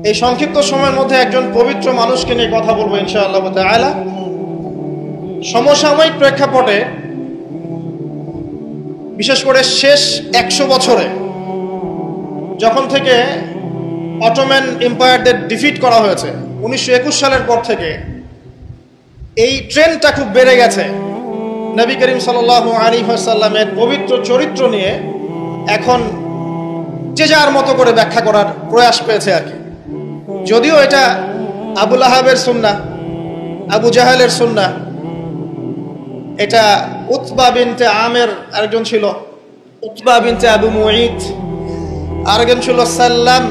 এই সংক্ষিপ্ত সময়ের মধ্যে একজন পবিত্র মানুষকে নিয়ে কথা বলবো ইনশাআল্লাহ তাআলা। সমসাময়িক প্রেক্ষাপটে বিশেষ করে শেষ 100 বছরে যখন থেকে অটোম্যান এম্পায়ারদের ডিফিট করা হয়েছে 1921 সালের পর থেকে এই ট্রেন্ডটা খুব বেড়ে গেছে। নবী করিম সাল্লাল্লাহু আলাইহি ওয়াসাল্লামের পবিত্র চরিত্র নিয়ে এখন যে যার মতো করে ব্যাখ্যা করার প্রয়াস পেয়েছে আর কি। যদিও এটা আবু লাহাবের সুন্নাহ, আবু জাহেলের সুন্নাহ, এটা উতবা বিনতে আমের আরেকজন ছিল, উতবা বিনতে আবু মুঈত, আরেকজন ছিল সাল্লাম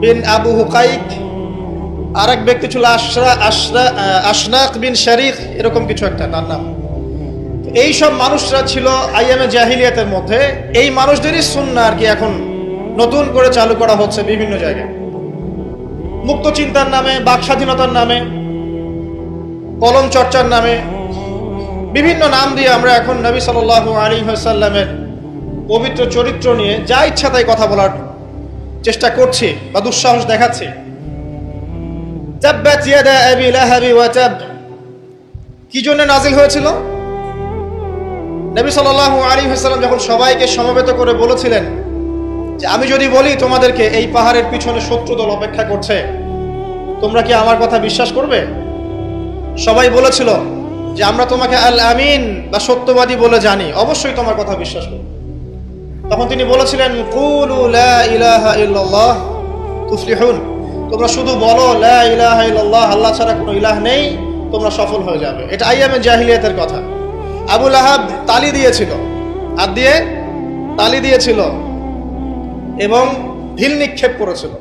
বিন আবু হুকাইক, আরেক ব্যক্তি ছিল আশনাক বিন শারিক, এরকম কিছু একটা তার নাম। এই সব মানুষরা ছিল আইয়ামে জাহিলিয়াতের মধ্যে। এই মানুষদেরই সুন্নাহ আর কি এখন নতুন করে চালু করা হচ্ছে বিভিন্ন জায়গায়, মুক্ত চিন্তার নামে, বাক স্বাধীনতার নামে, কলম চর্চার নামে, বিভিন্ন নাম দিয়ে আমরা এখন নবী সাল্লাল্লাহু আলাইহি ওয়াসাল্লামের পবিত্র চরিত্র নিয়ে যা ইচ্ছা তাই কথা বলার চেষ্টা করছি বা দুঃসাহস দেখাচ্ছি। তাব্বাত ইয়াদা আবি লাহাবি ওয়া তাব কি জন্য নাজিল হয়েছিল? নবী সাল্লাল্লাহু আলাইহি ওয়াসাল্লাম যখন সবাইকে সমবেত করে বলেছিলেন যে আমি যদি বলি তোমাদেরকে এই পাহাড়ের পিছনে শত্রু দল অপেক্ষা করছে, তোমরা কি আমার কথা বিশ্বাস করবে? সবাই বলেছিল যে আমরা তোমাকে আল আমিন বা সত্যবাদী বলে জানি, অবশ্যই তোমার কথা বিশ্বাস করব। তখন তিনি বলেছিলেন কুলু লা ইলাহা ইল্লাল্লাহ তুফলিহুন, তোমরা শুধু বলো লা ইলাহা ইল্লাল্লাহ, আল্লাহ ছাড়া কোনো ইলাহ নেই, তোমরা সফল হয়ে যাবে। এটা আইয়ামে জাহিলিয়াতের কথা। আবু লাহাব তালি দিয়েছিল, হাত দিয়ে তালি দিয়েছিল এবং ঢিল নিক্ষেপ করেছিল,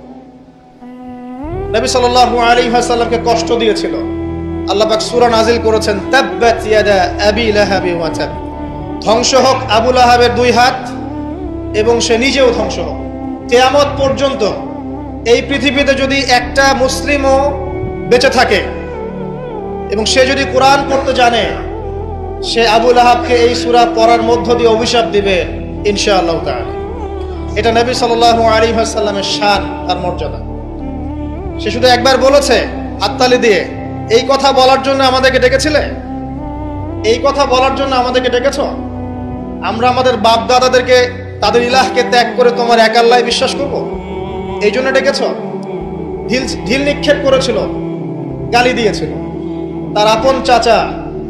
নবী সাল্লাল্লাহু আলাইহি ওয়াসাল্লামকে কষ্ট দিয়েছিল। আল্লাহ পাক সূরা নাজিল করেছেন তাব্বাত ইয়াদা আবি লাহাবি ওয়া তাব, ধ্বংস হোক আবু লাহাবের দুই হাত এবং সে নিজেও ধ্বংস হোক। কিয়ামত পর্যন্ত এই পৃথিবীতে যদি একটা মুসলিমও বেঁচে থাকে এবং সে যদি কোরআন পড়তে জানে, সে আবু লাহাবকে এই সূরা পড়ার মধ্য দিয়ে অভিশাপ দিবে ইনশাআল্লাহ তাআলা। এটা নবী সাল্লাল্লাহু আলাইহি ওয়াসাল্লামের শান আর মর্যাদা। সে শুধু একবার বলেছে হাততালি দিয়ে, এই কথা বলার জন্য আমাদেরকে ডেকেছিলে? এই কথা বলার জন্য আমাদেরকে ডেকেছ? আমরা আমাদের বাপ দাদাদেরকে, তাদের ইলাহকে ত্যাগ করে তোমার এক আল্লাহ বিশ্বাস করব, এই জন্য ডেকেছ? ঢিল নিক্ষেপ করেছিল, গালি দিয়েছিল। তার আপন চাচা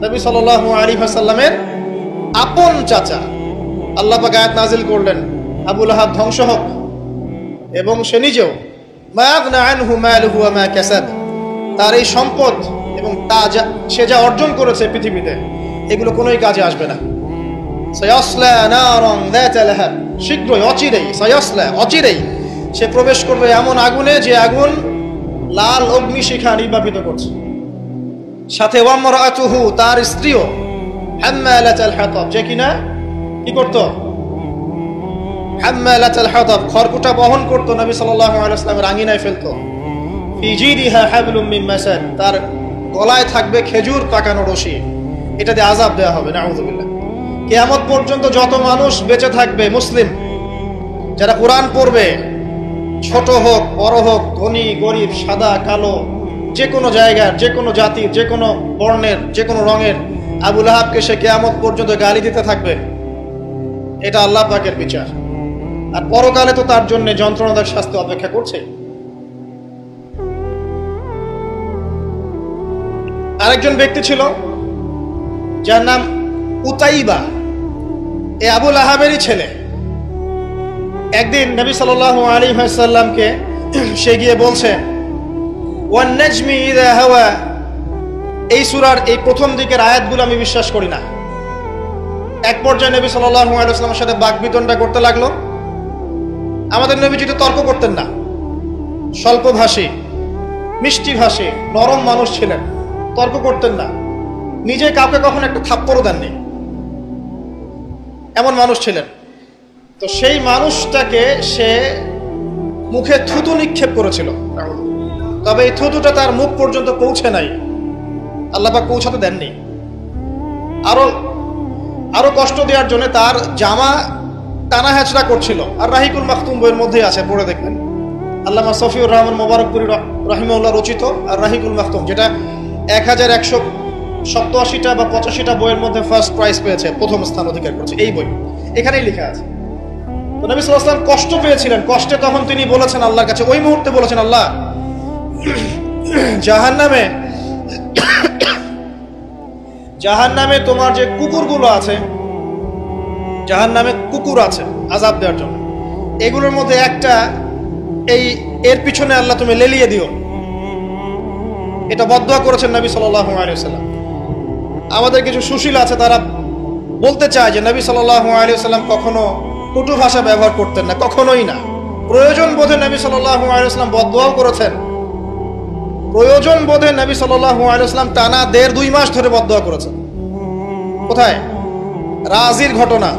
নবী সাল্লাল্লাহু আলাইহি ওয়াসাল্লামের আপন চাচা, আল্লাহ পাক আয়াত নাজিল করলেন আবু লাহাব ধ্বংস হোক এবং সে নিজেও। মা আগনা আনহু মালুহু ওয়া মা কাসাব, তার এই সম্পদ এবং সে যা অর্জন করেছে পৃথিবীতে, এগুলো কোনোই কাজে আসবে না। সায়াসলা নারান যাতা লাহাব, শীঘ্রই অচিরেই, সায়াসলা অচিরেই সে প্রবেশ করবে এমন আগুনে যে আগুন লাল অগ্নিশিখা নির্বাপিত করছে। সাথে ওয়ামরাতুহু, তার স্ত্রীও, হাম্মালাতাল হাতাব, যে কিনা কি করত? হাম্মালাতাল হাতাব, খড়কুটা বহন করত, নবী সাল্লাল্লাহু আলাইহি ওয়াসাল্লামের আঙ্গিনায় ফেলতো। ফি জিদিহা হাবলুম মিন মাসাদ, তার গলায় থাকবে খেজুর পাকানো রশি, এটাতে আযাব দেওয়া হবে নাউযুবিল্লাহ। কিয়ামত পর্যন্ত যত মানুষ বেঁচে থাকবে মুসলিম, যারা কোরআন পড়বে, ছোট হোক বড় হোক, ধনী গরিব, সাদা কালো, যে কোনো জায়গার, যে কোনো জাতির, যে কোনো বর্ণের, যে কোনো রঙের, আবু লাহাবকে সে কিয়ামত পর্যন্ত গালি দিতে থাকবে। এটা আল্লাহ পাকের বিচার। আর পরকালে তো তার জন্য যন্ত্রণাদায়ক শাস্তি অপেক্ষা করছে। আরেকজন ব্যক্তি ছিল যার নাম উতাইবা, এ আবু লাহাবেরই ছেলে। একদিন নবী সাল্লাল্লাহু আলাইহি ওয়াসাল্লামকে সে গিয়ে বলছে ওয়ান নাজমি ইযা হাওয়া, এই সূরার এই প্রথম দিকের আয়াতগুলো আমি বিশ্বাস করি না। এক পর্যায়ে নবী সাল্লাল্লাহু আলাইহি ওয়াসাল্লামের সাথে বাকবিতণ্ডা করতে লাগলো। আমাদের নবীজি তো তর্ক করতেন না, স্বল্পভাষী, মিষ্টিভাষী, নরম মানুষ ছিলেন, তর্ক করতেন না, নিজে কাউকে কখনো একটা থাপ্পড়ও দেননি, এমন মানুষ ছিলেন। তো সেই মানুষটাকে সে মুখে থুতু নিক্ষেপ করেছিল, তবে এই থুতুটা তার মুখ পর্যন্ত পৌঁছে নাই, আল্লাহ পাক পৌঁছাতে দেননি। আরো কষ্ট দেওয়ার জন্য তার জামা টানা হেঁচড়া করছিল। আর রাহিকুল মাখতুম বইয়ের মধ্যেই আছে, পড়ে দেখবেন। আল্লামা সফিউর রহমান মোবারকপুরি রাহিমাহুল্লাহ রচিত আর রাহিকুল মাখতুম, যেটা 1187টা বা 85টা বইয়ের মধ্যে ফার্স্ট প্রাইজ পেয়েছে, প্রথম স্থান অধিকার করেছে এই বই। এখানেই লেখা আছে। তো নবী সাল্লাল্লাহু আলাইহি ওয়াসাল্লাম কষ্ট পেয়েছিলেন, কষ্টে তখন তিনি বলেছেন আল্লাহর কাছে, ওই মুহূর্তে বলেছেন, আল্লাহ জাহান্নামে তোমার যে কুকুরগুলো আছে, জাহান্নামে কুকুর আছে আযাব দেওয়ার জন্য, এগুলোর মধ্যে একটা এর পিছনে আল্লাহ তুমি লেলিয়ে দিও। এটা বদদুয়া করেছেন নবী সাল্লাল্লাহু আলাইহি ওয়াসাল্লাম। আমাদের কিছু সুশীল আছে, তারা বলতে চায় যে নবী সাল্লাল্লাহু আলাইহি ওয়াসাল্লাম কখনো কটু ভাষা ব্যবহার করতেন না, কখনোই না। প্রয়োজন বোধে নবী সাল্লাল্লাহু আলাইহি ওয়াসাল্লাম বদদুয়াও করেছেন। প্রয়োজন বোধে নবী সাল্লাল্লাহু আলাইহি ওয়াসাল্লাম টানা 1.5-2 মাস ধরে বদদুয়া করেছেন। কোথায়? রাজির ঘটনা।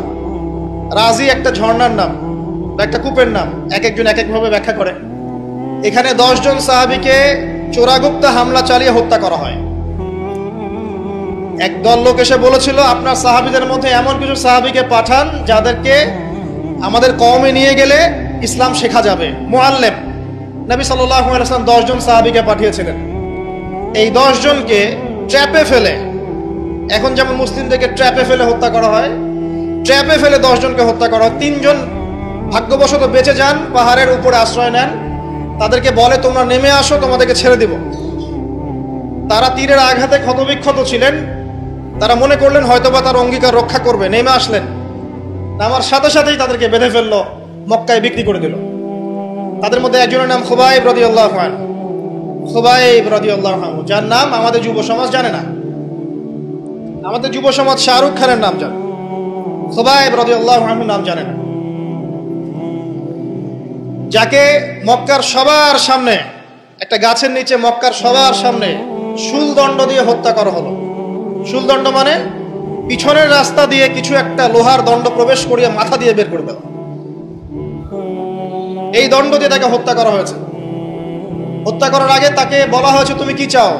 রাজি একটা ঝর্ণার নাম, একটা কূপের নাম, এক একজন এক একভাবে ব্যাখ্যা করে। এখানে 10 জন সাহাবীকে চোরাগুপ্তা হামলা চালিয়ে হত্যা করা হয়। একদল লোক এসে বলেছিল, আপনার সাহাবীদের মধ্যে এমন কিছু সাহাবীকে পাঠান যাদেরকে আমাদের কওমে নিয়ে গেলে ইসলাম শেখা যাবে, মুআল্লিম। নবী সাল্লাল্লাহু আলাইহি ওয়াসাল্লাম 10 জন সাহাবীকে পাঠিয়েছিলেন। এই 10 জনকে ট্র্যাপে ফেলে, এখন যেমন মুসলিমদেরকে ট্র্যাপে ফেলে হত্যা করা হয়, ট্র্যাপে ফেলে 10 জনকে হত্যা করা হয়। 3 জন ভাগ্যবশত বেঁচে যান, পাহাড়ের উপরে আশ্রয় নেন। তাদেরকে বলে, তোমরা নেমে আসো, তোমাদেরকে ছেড়ে দিব। তারা তীরের আঘাতে ক্ষতবিক্ষত ছিলেন। তারা মনে করলেন হয়তোবা তার অঙ্গীকার রক্ষা করবে, নেমে আসলেন। নামার সাথে সাথেই তাদেরকে বেঁধে ফেললো, মক্কায় বিক্রি করে দিল। তাদের মধ্যে একজনের নাম খুবাইব রাদিয়াল্লাহু আনহু। খুবাইব রাদিয়াল্লাহু আনহু, যার নাম আমাদের যুব সমাজ জানে না। আমাদের যুব সমাজ শাহরুখ খানের নাম জানে, খুবাইব রাদিয়াল্লাহু আনহু নাম জানে না। যাকে মক্কার সবার সামনে, একটা গাছের নিচে মক্কার সবার সামনে শুলদণ্ড দিয়ে হত্যা করা হলো। শুলদণ্ড মানে পিছনের রাস্তা দিয়ে কিছু একটা লোহার দণ্ড প্রবেশ করিয়ে মাথা দিয়ে বের করে দেওয়া। এই দণ্ড দিয়ে তাকে হত্যা করা হয়েছে। হত্যা করার আগে তাকে বলা হয়েছে, তুমি কি চাও?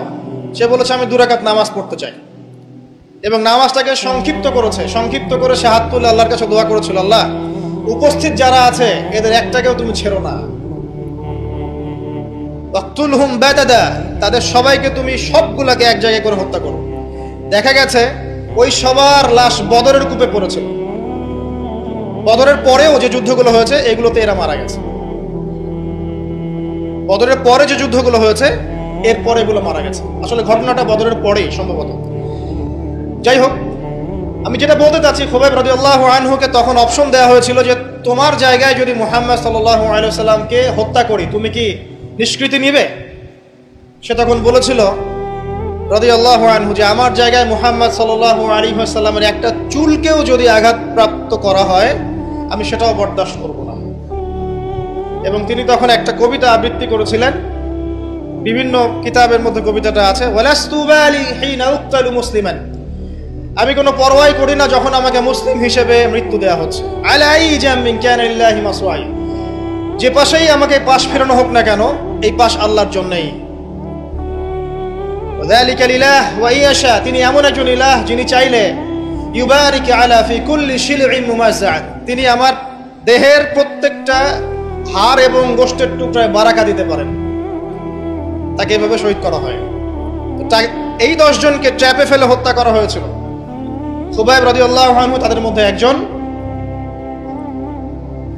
সে বলেছে, আমি 2 রাকাত নামাজ পড়তে চাই। এবং নামাজটাকে সংক্ষিপ্ত করেছে। সংক্ষিপ্ত করে সে হাত তুলে আল্লাহর কাছে দোয়া করেছিল, আল্লাহ উপস্থিত যারা আছে এদের একটাকেও তুমি ছেড়ো না। ওয়াকতুলহুম বাদাদা, তাদের সবাইকে তুমি সবগুলাকে এক জায়গায় করে হত্যা করো। দেখা গেছে ওই সবার লাশ বদরের কূপে পড়েছিল। বদরের পরেও যে যুদ্ধগুলো হয়েছে এগুলোতে এরা মারা গেছে। বদরের পরে যে যুদ্ধগুলো হয়েছে এরপরে এগুলো মারা গেছে। আসলে ঘটনাটা বদরের পরেই সম্ভবত। যাই হোক, আমি যেটা বলতে চাচ্ছি, খুবাইব রাদিয়াল্লাহু আনহুকে তখন অপশন দেওয়া হয়েছিল যে তোমার জায়গায় যদি মুহাম্মদ সাল্লাল্লাহু আলাইহি ওয়াসাল্লামকে হত্যা করি, তুমি কি নিষ্কৃতি নিবে? সে তখন বলেছিল রাদিয়াল্লাহু আনহু যে আমার জায়গায় মুহাম্মদ সাল্লাল্লাহু আলাইহি ওয়াসাল্লামের একটা চুলকেও যদি আঘাতপ্রাপ্ত করা হয় আমি সেটাও বরদাস্ত করব না। এবং তিনি তখন একটা কবিতা আবৃত্তি করেছিলেন, বিভিন্ন কিতাবের মধ্যে কবিতাটা আছে, ওয়ালাস্তু বালি হিনা উক্তালু মুসলিমান, আমি কোনো পরোয়াই করি না যখন আমাকে মুসলিম হিসেবে মৃত্যু দেওয়া হচ্ছে। আলাই জামিন কানা লিল্লাহি মাসওয়াই, যে পাশেই আমাকে পাশ ফেরানো হোক না কেন, এই পাশ আল্লাহর জন্যই। ওয়াযালিকা লিলাহ ওয়া ইয়াশা, তিনি এমন একজন ইলাহ যিনি চাইলে ইউবারিক আলা ফি কুল্লি শিলইন মুমাজ্জাআ, তিনি আমার দেহের প্রত্যেকটা হাড় এবং গোশতের টুকরায় বারাকা দিতে পারেন। তাকে এভাবে শহীদ করা হয়। এই 10 জনকে ট্র্যাপে ফেলে হত্যা করা হয়েছিল। খুবাইব রাদিয়াল্লাহু আনহু তাদের মধ্যে একজন।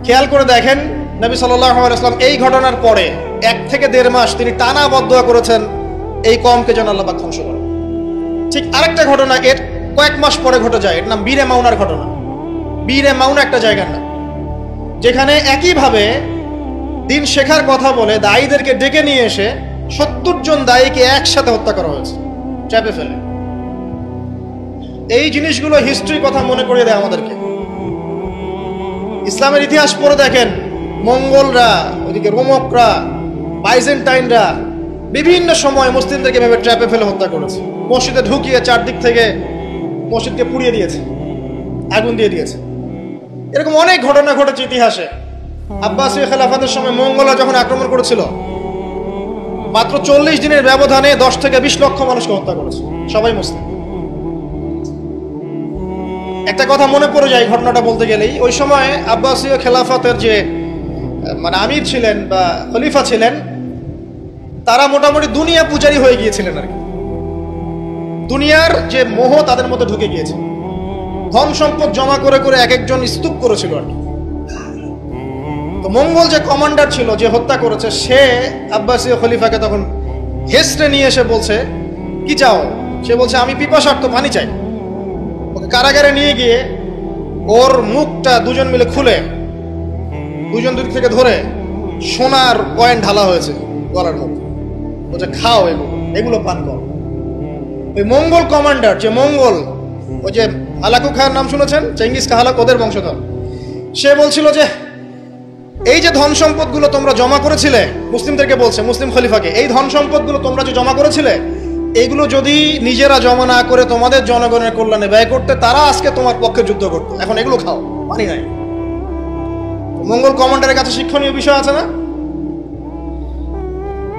খেয়াল করে দেখেন, নবী সাল্লাল্লাহু আলাইহি ওয়াসাল্লাম এই ঘটনার পরে 1 থেকে 1.5 মাস তিনি টানা বদদুয়া করেছেন এই কওমকে যেন আল্লাহ পাক ধ্বংস করে। ঠিক আরেকটা ঘটনা এর কয়েক মাস পরে ঘটে যায়, এর নাম বীরে মাউনার ঘটনা। বীরে মাউনা একটা জায়গার নাম, যেখানে একইভাবে দিন শেখার কথা বলে দায়ীদেরকে ডেকে নিয়ে এসে 70 জন দায়ীকে একসাথে হত্যা করা হয়েছে ট্র্যাপে ফেলে। এই জিনিসগুলো হিস্ট্রির কথা মনে করিয়ে দেয় আমাদেরকে। ইসলামের ইতিহাস পড়ে দেখেন, মঙ্গলরা, ওইদিকে রোমকরা, বাইজেন্টাইনরা বিভিন্ন সময় মুসলিমদেরকে এভাবে ট্র্যাপে ফেলে হত্যা করেছে। মসজিদে ঢুকিয়ে চারদিক থেকে মসজিদকে পুড়িয়ে দিয়েছে, আগুন দিয়ে দিয়েছে। এরকম অনেক ঘটনা ঘটেছে ইতিহাসে। আব্বাসীয় খেলাফতের সময় মঙ্গলরা যখন আক্রমণ করেছিল, মাত্র 40 দিনের ব্যবধানে 10 থেকে 20 লক্ষ মানুষকে হত্যা করেছে, সবাই মুসলিম। একটা কথা মনে পড়ে যায় ঘটনাটা বলতে গেলেই, ওই সময় আব্বাসীয় খেলাফতের যে মানে আমির ছিলেন বা খলিফা ছিলেন, তারা মোটামুটি দুনিয়া পূজারী হয়ে গিয়েছিলেন আর কি। দুনিয়ার যে মোহ তাদের মধ্যে ঢুকে গিয়েছে, ধন সম্পদ জমা করে করে এক একজন স্তূপ করেছিল আর কি। তো মঙ্গল যে কমান্ডার ছিল, যে হত্যা করেছে, সে আব্বাসীয় খলিফাকে তখন হেসড়ে নিয়ে এসে বলছে, কি চাও? সে বলছে, আমি পিপাসার্থ, পানি চাই। ওকে কারাগারে নিয়ে গিয়ে ওর মুখটা দুজন মিলে খুলে দুজন দিক থেকে ধরে সোনার কয়েন ঢালা হয়েছে গলার মধ্যে। বলছে, খাও, এগুলো পান কর। ওই মঙ্গল কমান্ডার, যে মঙ্গল, ওই যে হালাকু খান নাম শুনেছেন, চেঙ্গিস খা হালাক, ওদের বংশধর, সে বলছিল যে এই যে ধন সম্পদগুলো তোমরা জমা করেছিলে, মুসলিমদেরকে বলছে, মুসলিম খলিফাকে, এই ধন সম্পদগুলো তোমরা যে জমা করেছিলে, এইগুলো যদি নিজেরা জমা না করে তোমাদের জনগণের কল্যাণে ব্যয় করতে, তারা আজকে তোমার পক্ষে যুদ্ধ করতো। এখন এগুলো খাও, পানি নাই। মঙ্গল কমান্ডারের কাছে শিক্ষণীয় বিষয় আছে না?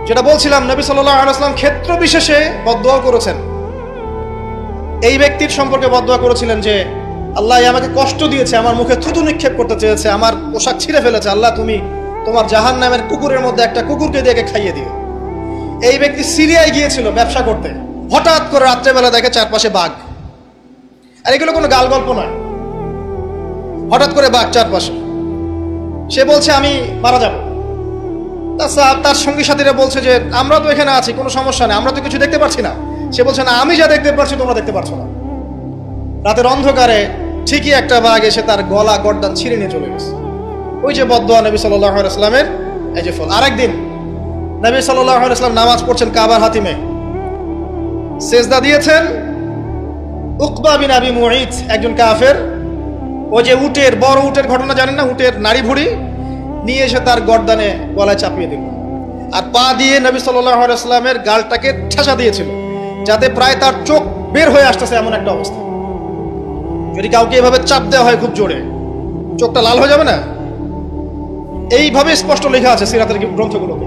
যেটা বলছিলাম, নবী সাল্লাল্লাহু আলাইহি ওয়াসাল্লাম ক্ষেত্র বিশেষে বদদুয়া করেছেন। এই ব্যক্তির সম্পর্কে বদদুয়া করেছিলেন যে, আল্লাহ আমাকে কষ্ট দিয়েছে, আমার মুখে থুতু নিক্ষেপ করতে চেয়েছে, আমার পোশাক ছিঁড়ে ফেলেছে, আল্লাহ তুমি তোমার জাহান্নামের কুকুরের মধ্যে একটা কুকুরকে দিয়ে খাইয়ে দিও। এই ব্যক্তি সিরিয়ায় গিয়েছিল ব্যবসা করতে, হঠাৎ করে রাত্রেবেলা দেখে চারপাশে বাঘ। আর এগুলো কোনো গাল গল্প নয়, হঠাৎ করে বাঘ চারপাশে। সে বলছে, আমি মারা যাব। তার সঙ্গী সাথীরা বলছে যে, আমরা তো এখানে আছি, কোনো সমস্যা নেই, আমরা তো কিছু দেখতে পাচ্ছি না। সে বলছে, না, আমি যা দেখতে পাচ্ছি তোমরা দেখতে পাচ্ছ না। রাতের অন্ধকারে ঠিকই একটা বাঘ এসে তার গলা গর্দান ছিঁড়ে নিয়ে চলে গেছে। ওই যে বদদুয়া নবী সাল্লাল্লাহু আলাইহি ওয়াসাল্লামের, এই যে ফল। আরেকদিন নবী সাল্লাল্লাহু আলাইহি ওয়াসাল্লাম নামাজ পড়ছেন কাবার হাতিমে, সেজদা দিয়েছেন। উকবা বিন আবি মুঈত, একজন কাফের, ওই যে উটের, বড় উটের ঘটনা জানেন না, উটের নাড়ি ভুড়ি নিয়ে এসে তার গর্দানে গলায় চাপিয়ে দিল, আর পা দিয়ে নবী সাল্লাল্লাহু আলাইহি ওয়াসাল্লামের গালটাকে ঠেসা দিয়েছিল, যাতে প্রায় তার চোখ বের হয়ে আসতেছে এমন একটা অবস্থা। যদি কাউকে এভাবে চাপ দেওয়া হয় খুব জোরে, চোখটা লাল হয়ে যাবে না? এইভাবে স্পষ্ট লেখা আছে সিরাতের গ্রন্থগুলোতে।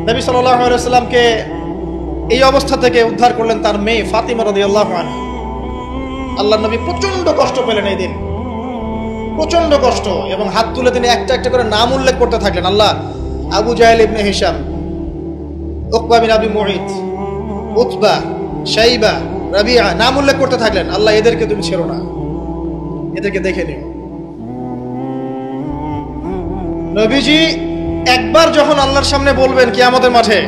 নবী সাল্লাল্লাহু আলাইহি ওয়াসাল্লামকে এই অবস্থা থেকে উদ্ধার করলেন তার মেয়ে ফাতিমা রাদিয়াল্লাহু আনহা। আল্লাহর নবী প্রচন্ড কষ্ট পেলেন এই দিন, প্রচন্ড কষ্ট, এবং হাত তুলে তিনি একটা একটা করে নাম উল্লেখ করতে থাকলেন। আল্লাহ, আবু জাহেল ইবনে হিশাম, উকবা বিন আবি মুঈত, উতবা, শাইবা, রাবিয়া, নাম উল্লেখ করতে থাকলেন। আল্লাহ, এদেরকে তুমি ছেড়ো না, এদেরকে দেখে নিও। নবীজি একবার যখন আল্লাহর সামনে বলবেন কিয়ামতের মাঠে,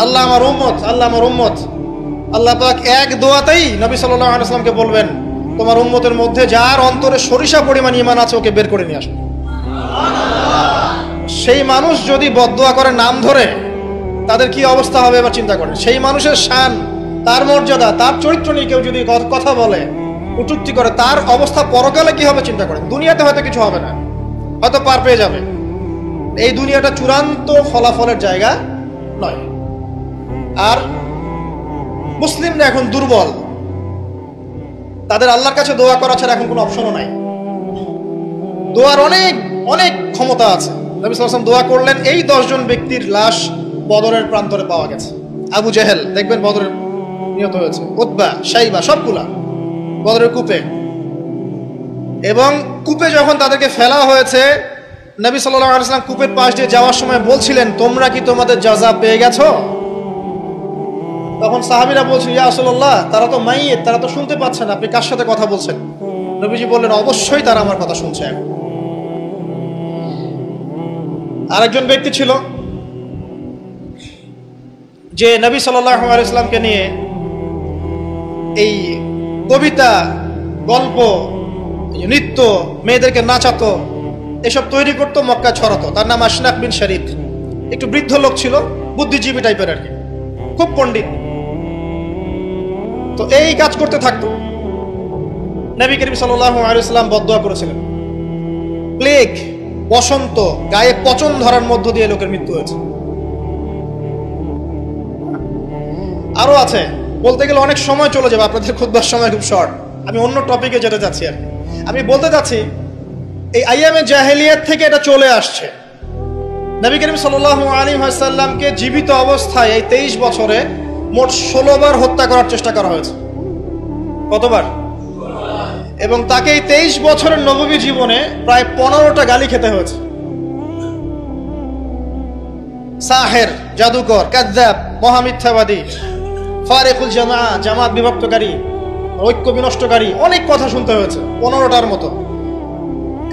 আল্লাহ আমার উম্মত, আল্লাহ আমার উম্মত, আল্লাহ পাক এক দোয়াতেই নবী সাল্লাল্লাহু আলাইহি ওয়াসাল্লামকে বলবেন, তোমার উম্মতের মধ্যে যার অন্তরে সরিষা পরিমাণ ঈমান আছে ওকে বের করে নিয়ে আসো। সেই মানুষ যদি বদদুয়া করে নাম ধরে, তাদের কি অবস্থা হবে এবার চিন্তা করেন। সেই মানুষের শান, তার মর্যাদা, তার চরিত্র নিয়ে কেউ যদি কথা বলে, কটূক্তি করে, তার অবস্থা পরকালে কি হবে চিন্তা করেন। দুনিয়াতে হয়তো কিছু হবে না, হয়তো পার পেয়ে যাবে, এই দুনিয়াটা চূড়ান্ত ফলাফলের জায়গা নয়। আর মুসলিমরা এখন দুর্বল, তাদের আল্লাহর কাছে দোয়া করা ছাড়া এখন কোনো অপশনও নাই। দোয়ার অনেক অনেক ক্ষমতা আছে। নবী সাল্লাল্লাহু আলাইহি ওয়াসাল্লাম দোয়া করলেন, এই 10 জন ব্যক্তির লাশ বদরের প্রান্তরে পাওয়া গেছে। আবু জেহেল দেখবেন বদরে নিহত হয়েছে, উতবা, শাইবা, সবগুলা বদরের কূপে। এবং কূপে যখন তাদেরকে ফেলা হয়েছে, নবী সাল্লাল্লাহু আলাইহি ওয়াসাল্লাম কূপের পাশ দিয়ে যাওয়ার সময় বলছিলেন, তোমরা কি তোমাদের জাযা পেয়ে গেছো? তখন সাহাবীরা বলছিল, ইয়া রাসূলুল্লাহ, তারা তো মাইয়িত, তারা তো শুনতে পাচ্ছে না, আপনি কার সাথে কথা বলছেন? নবীজি বললেন, অবশ্যই তারা আমার কথা শুনছে। এখন আরেকজন ব্যক্তি ছিল যে নবী সাল্লাল্লাহু আলাইহি ওয়াসাল্লামকে নিয়ে এই কবিতা, গল্প, নৃত্য, মেয়েদেরকে নাচাতো, এসব তৈরি করতো, মক্কা ছড়াতো। তার নাম আশনাক বিন শারিক। একটু বৃদ্ধ লোক ছিল, বুদ্ধিজীবী টাইপের আর কি, খুব পণ্ডিত। তো এই কাজ করতে থাকতো। নবী করিম সাল্লাল্লাহু আলাইহি ওয়াসাল্লাম বদদুয়া করেছিলেন, প্লেগ, বসন্ত, গায়ে পচন ধরার মধ্য দিয়ে লোকের মৃত্যু হয়েছে। আরো আছে, বলতে গেলে অনেক সময় চলে যাবে, আপনাদের খুতবার সময় খুব শর্ট। আমি অন্য টপিকে যেতে চাচ্ছি আর কি। আমি বলতে চাচ্ছি, এই আইয়ামে জাহেলিয়াত থেকে এটা চলে আসছে। নবী করিম সাল্লাল্লাহু আলাইহি ওয়াসাল্লামকে জীবিত অবস্থায় এই 23 বছরে মোট 16 বার হত্যা করার চেষ্টা করা হয়েছে। কতবার? এবং তাকে এই 23 বছরের নববী জীবনে প্রায় 15টা গালি খেতে হয়েছে। সাহের, জাদুকর, কাযযাব, মহামিথ্যাবাদী, ফারিকুল জামাত বিভক্তকারী, ঐক্য বিনষ্টকারী, অনেক কথা শুনতে হয়েছে, 15টার মতো।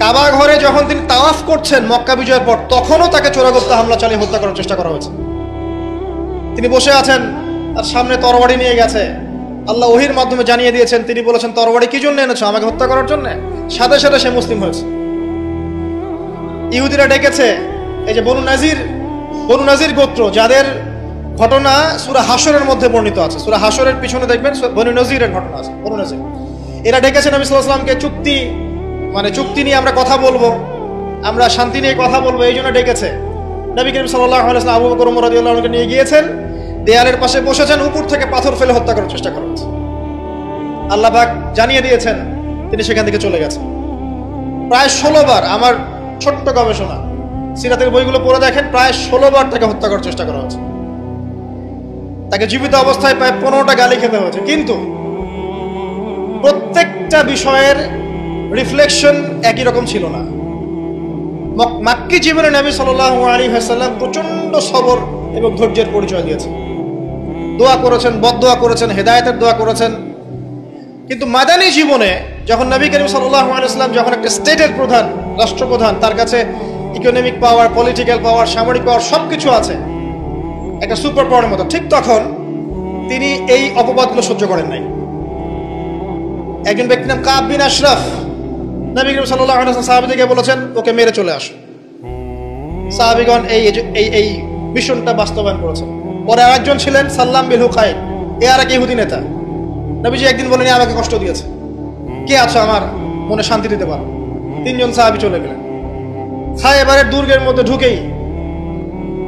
কাবা ঘরে যখন তিনি তাওয়াফ করছেন মক্কা বিজয়ের পর, তখনও তাকে চোরাগোপ্তা হামলা চালিয়ে হত্যা করার চেষ্টা করা হয়েছে। তিনি বসে আছেন, তার সামনে তরবারি নিয়ে গেছে। আল্লাহ ওহীর মাধ্যমে জানিয়ে দিয়েছেন, তিনি বলেছেন তরবারি কি জন্য এনেছো? আমাকে হত্যা করার জন্য। সাথে সাথে সে মুসলিম হয়েছে। ইহুদিরা ডেকেছে, এই যে বনু নাজির গোত্র, যাদের ঘটনা সূরা হাশরের মধ্যে বর্ণিত আছে। সূরা হাশরের পিছনে দেখবেন বনু নাজিরের ঘটনা আছে। বনু নাজির এরা ডেকেছে নবী সাল্লাল্লাহু আলাইহি ওয়াসাল্লামকে, চুক্তি নিয়ে আমরা কথা বলবো, আমরা শান্তি নিয়ে কথা বলবো, এই জন্য ডেকেছে। নবী করিম সাল্লাল্লাহু আলাইহি ওয়াসাল্লাম আবু বকর ওমর রাদিয়াল্লাহু আনহুকে নিয়ে গিয়েছেন, দেয়ালের পাশে বসেছেন, উপর থেকে পাথর ফেলে হত্যা করার চেষ্টা করা হচ্ছে। আল্লাহ পাক জানিয়ে দিয়েছেন, তিনি সেখান থেকে চলে গেছেন। প্রায় 16 বার, আমার ছোট্ট গবেষণা, সিরাতের বইগুলো পড়ে দেখেন, প্রায় 16 বার তাকে হত্যা করার চেষ্টা করা হয়েছে। তাকে জীবিত অবস্থায় প্রায় 15টা গালি খেতে হয়েছে। কিন্তু প্রত্যেকটা বিষয়ের রিফ্লেকশন একই রকম ছিল না। মাক্কি জীবনে নবী সাল্লাল্লাহু আলাইহি ওয়াসাল্লাম প্রচন্ড সবর এবং ধৈর্যের পরিচয় দিয়েছেন। দোয়া করেছেন, বদদোয়া করেছেন, হেদায়েতের দোয়া করেছেন। কিন্তু মাদানী জীবনে যখন নবী করিম সাল্লাল্লাহু আলাইহি ওয়াসাল্লাম যখন একটা স্টেটের প্রধান, রাষ্ট্রপ্রধান, তার কাছে ইকোনমিক পাওয়ার, পলিটিক্যাল পাওয়ার, সামরিক পাওয়ার সবকিছু আছে, একটা সুপার পাওয়ারের মতো, ঠিক তখন তিনি এই অপবাদগুলো সহ্য করেন নাই। একজন ব্যক্তির নাম কাব বিন আশরাফ, নবী করিম সাল্লাল্লাহু আলাইহি ওয়াসাল্লাম সাহাবীদেরকে বলেছেন, ওকে মেরে চলে আসো। সাহাবীগণ এই মিশনটা বাস্তবায়ন করেছেন। পরে আরেকজন ছিলেন সাল্লাম বিল হুকাইল, এ আর এক ইহুদি নেতা। নবীজি একদিন বলেন, আমাকে কষ্ট দিয়েছে, কে আছো আমার মনে শান্তি দিতে পারো? 3 জন সাহাবী চলে গেলেন। খায়বারের দুর্গের মধ্যে ঢুকেই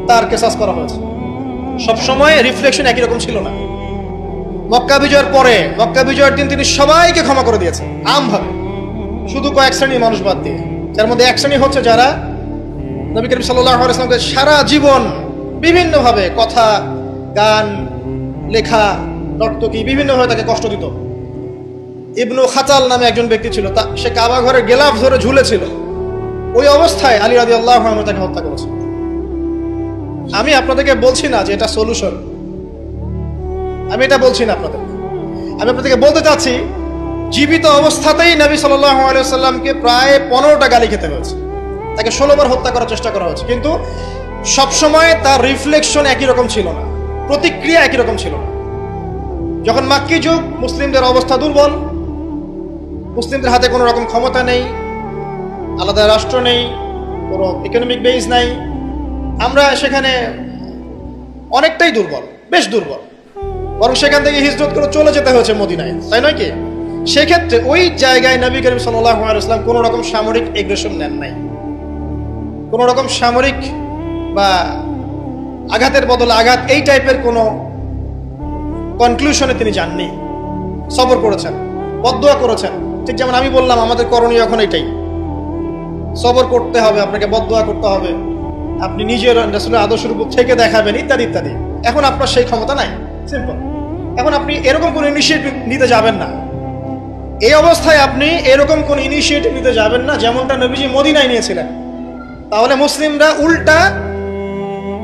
তার কেসাস করা হয়েছে। সবসময় রিফ্লেকশন একই রকম ছিল না। মক্কা বিজয়ের পরে, মক্কা বিজয়ের দিন তিনি সবাইকে ক্ষমা করে দিয়েছেন আমভাবে, শুধু কয়েক শ্রেণীর মানুষ বাদ দিয়ে। যার মধ্যে এক শ্রেণী হচ্ছে যারা নবী করিম সাল্লাল্লাহু আলাইহি ওয়াসাল্লামকে সারা জীবন বিভিন্নভাবে কথা, গান, লেখা, নর্তকী বিভিন্নভাবে তাকে কষ্ট দিত। ইবনু খাতাল নামে একজন ব্যক্তি ছিল, সে কাবা ঘরের গেলাফ ধরে ঝুলেছিল। ওই অবস্থায় আলী রাদিয়াল্লাহু আনহু তাকে হত্যা করেছে। আমি আপনাদেরকে বলছি না যে এটা সলিউশন, আমি এটা বলছি না আপনাদেরকে। আমি আপনাদেরকে বলতে চাচ্ছি, জীবিত অবস্থাতেই নবী সাল্লাল্লাহু আলাইহি ওয়াসাল্লামকে প্রায় 15টা গালি খেতে হয়েছে, তাকে 16 বার হত্যা করার চেষ্টা করা হয়েছে। কিন্তু সবসময় তার রিফ্লেকশন একই রকম ছিল না, প্রতিক্রিয়া একই রকম ছিল না। যখন মাক্কি যুগ, মুসলিমদের অবস্থা দুর্বল, মুসলিমদের হাতে কোনো রকম ক্ষমতা নেই, আলাদা রাষ্ট্র নেই, কোনো ইকোনমিক বেস নাই, আমরা সেখানে অনেকটাই দুর্বল, বেশ দুর্বল। বরং সেখান থেকে হিজরত করে চলে যেতে হয়েছে মদিনায়, তাই নয় কি? সেক্ষেত্রে ওই জায়গায় নবী করিম সাল্লাল্লাহু আলাইহি ওয়াসাল্লাম কোনো রকম সামরিক এগ্রেশন নেন নাই, কোনো রকম সামরিক বা আঘাতের বদলে আঘাত, এই টাইপের কোনো কনক্লুশনে তিনি যাননি। সবর করেছেন, বদদোয়া করেছেন। ঠিক যেমন আমি বললাম, আমাদের করণীয় এখন এটাই, সবর করতে হবে, আপনাকে বদদোয়া করতে হবে, আপনি নিজের রাসূলের আদর্শের উপর থেকে দেখাবেন, ইত্যাদি ইত্যাদি। এখন আপনার সেই ক্ষমতা নাই, সিম্পল। এখন আপনি এরকম কোন ইনিশিয়েটিভ নিতে যাবেন না। এই অবস্থায় আপনি এরকম কোন ইনিশিয়েটিভ নিতে যাবেন না যেমনটা নবীজি মদিনায় নিয়েছিলেন। তাহলে মুসলিমরা উল্টা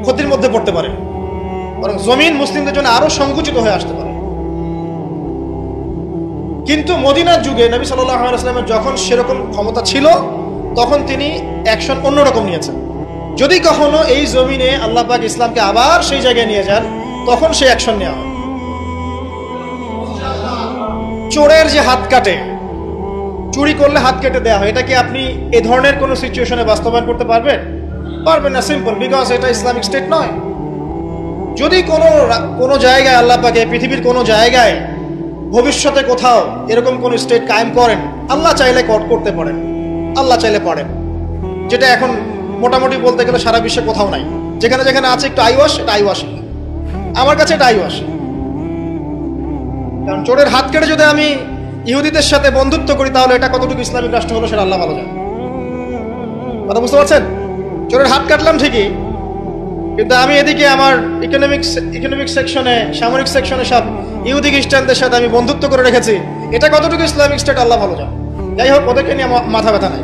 ক্ষতির মধ্যে পড়তে পারে, বরং জমিন মুসলিমদের জন্য আরো সংকুচিত হয়ে আসতে পারে। কিন্তু মদিনার যুগে নবী সাল্লাল্লাহু আলাইহি ওয়াসাল্লামের যখন সেরকম ক্ষমতা ছিল, তখন তিনি অ্যাকশন অন্যরকম নিয়েছেন। যদি কখনো এই জমিনে আল্লাহ পাক ইসলামকে আবার সেই জায়গায় নিয়ে যান, তখন সেই অ্যাকশন নেওয়া হয়। চোরের যে হাত কাটে, চুরি করলে হাত কেটে দেওয়া হয়, এটা কি আপনি এই ধরনের কোনো সিচুয়েশনে বাস্তবায়ন করতে পারবেন? পারবেন না, সিম্পল, বিকজ এটা ইসলামিক স্টেট নয়। যদি কোনো জায়গায় আল্লাহ পাক পৃথিবীর কোনো জায়গায় ভবিষ্যতে কোথাও এরকম কোন স্টেট কায়েম করেন, আল্লাহ চাইলে করতে পারেন, আল্লাহ চাইলে পারেন, যেটা এখন মোটামুটি বলতে গেলে সারা বিশ্বে কোথাও নাই। যেখানে যেখানে আছে একটু আইওয়াস, এটা আইওয়াস, আমার কাছে এটা আইওয়াস। কারণ চোরের হাত কেটে যদি আমি ইহুদিদের সাথে বন্ধুত্ব করি, তাহলে এটা কতটুকু ইসলামিক রাষ্ট্র হলো সেটা আল্লাহ ভালো জানেন। কথা বুঝতে পারছেন? চোরের হাত কাটলাম ঠিকই, কিন্তু আমি এদিকে আমার ইকোনমিক সেকশনে, সামরিক সেকশনে সব ইহুদি খ্রিস্টানদের সাথে আমি বন্ধুত্ব করে রেখেছি, এটা কতটুকু ইসলামিক স্টেট আল্লাহ ভালো জানেন। যাই হোক, ওদেরকে নিয়ে মাথা ব্যথা নাই।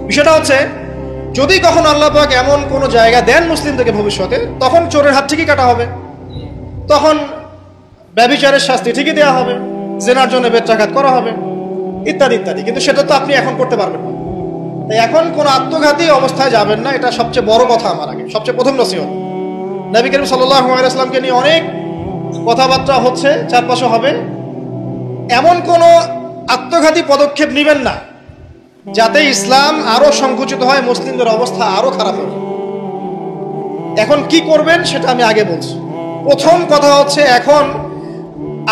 বিষয়টা হচ্ছে যদি কখনো আল্লাহ পাক এমন কোনো জায়গা দেন মুসলিমদেরকে ভবিষ্যতে, তখন চোরের হাত ঠিকই কাটা হবে, তখন ব্যভিচারের শাস্তি ঠিকই দেওয়া হবে, জেনার জন্য বেত্রাঘাত করা হবে, ইত্যাদি ইত্যাদি। কিন্তু সেটা তো আপনি এখন করতে পারবেন না। তাই এখন কোনো আত্মঘাতী অবস্থায় যাবেন না, এটা সবচেয়ে বড় কথা। আমার আগে সবচেয়ে প্রথম নসিহত, নবী করিম সাল্লাল্লাহু আলাইহি ওয়াসাল্লামকে নিয়ে অনেক কথাবার্তা হচ্ছে, চারপাশে হবে, এমন কোনো আত্মঘাতী পদক্ষেপ নেবেন না যাতে ইসলাম আরো সংকুচিত হয়, মুসলিমদের অবস্থা আরো খারাপ হবে। এখন কি করবেন সেটা আমি আগে বলছি। প্রথম কথা হচ্ছে, এখন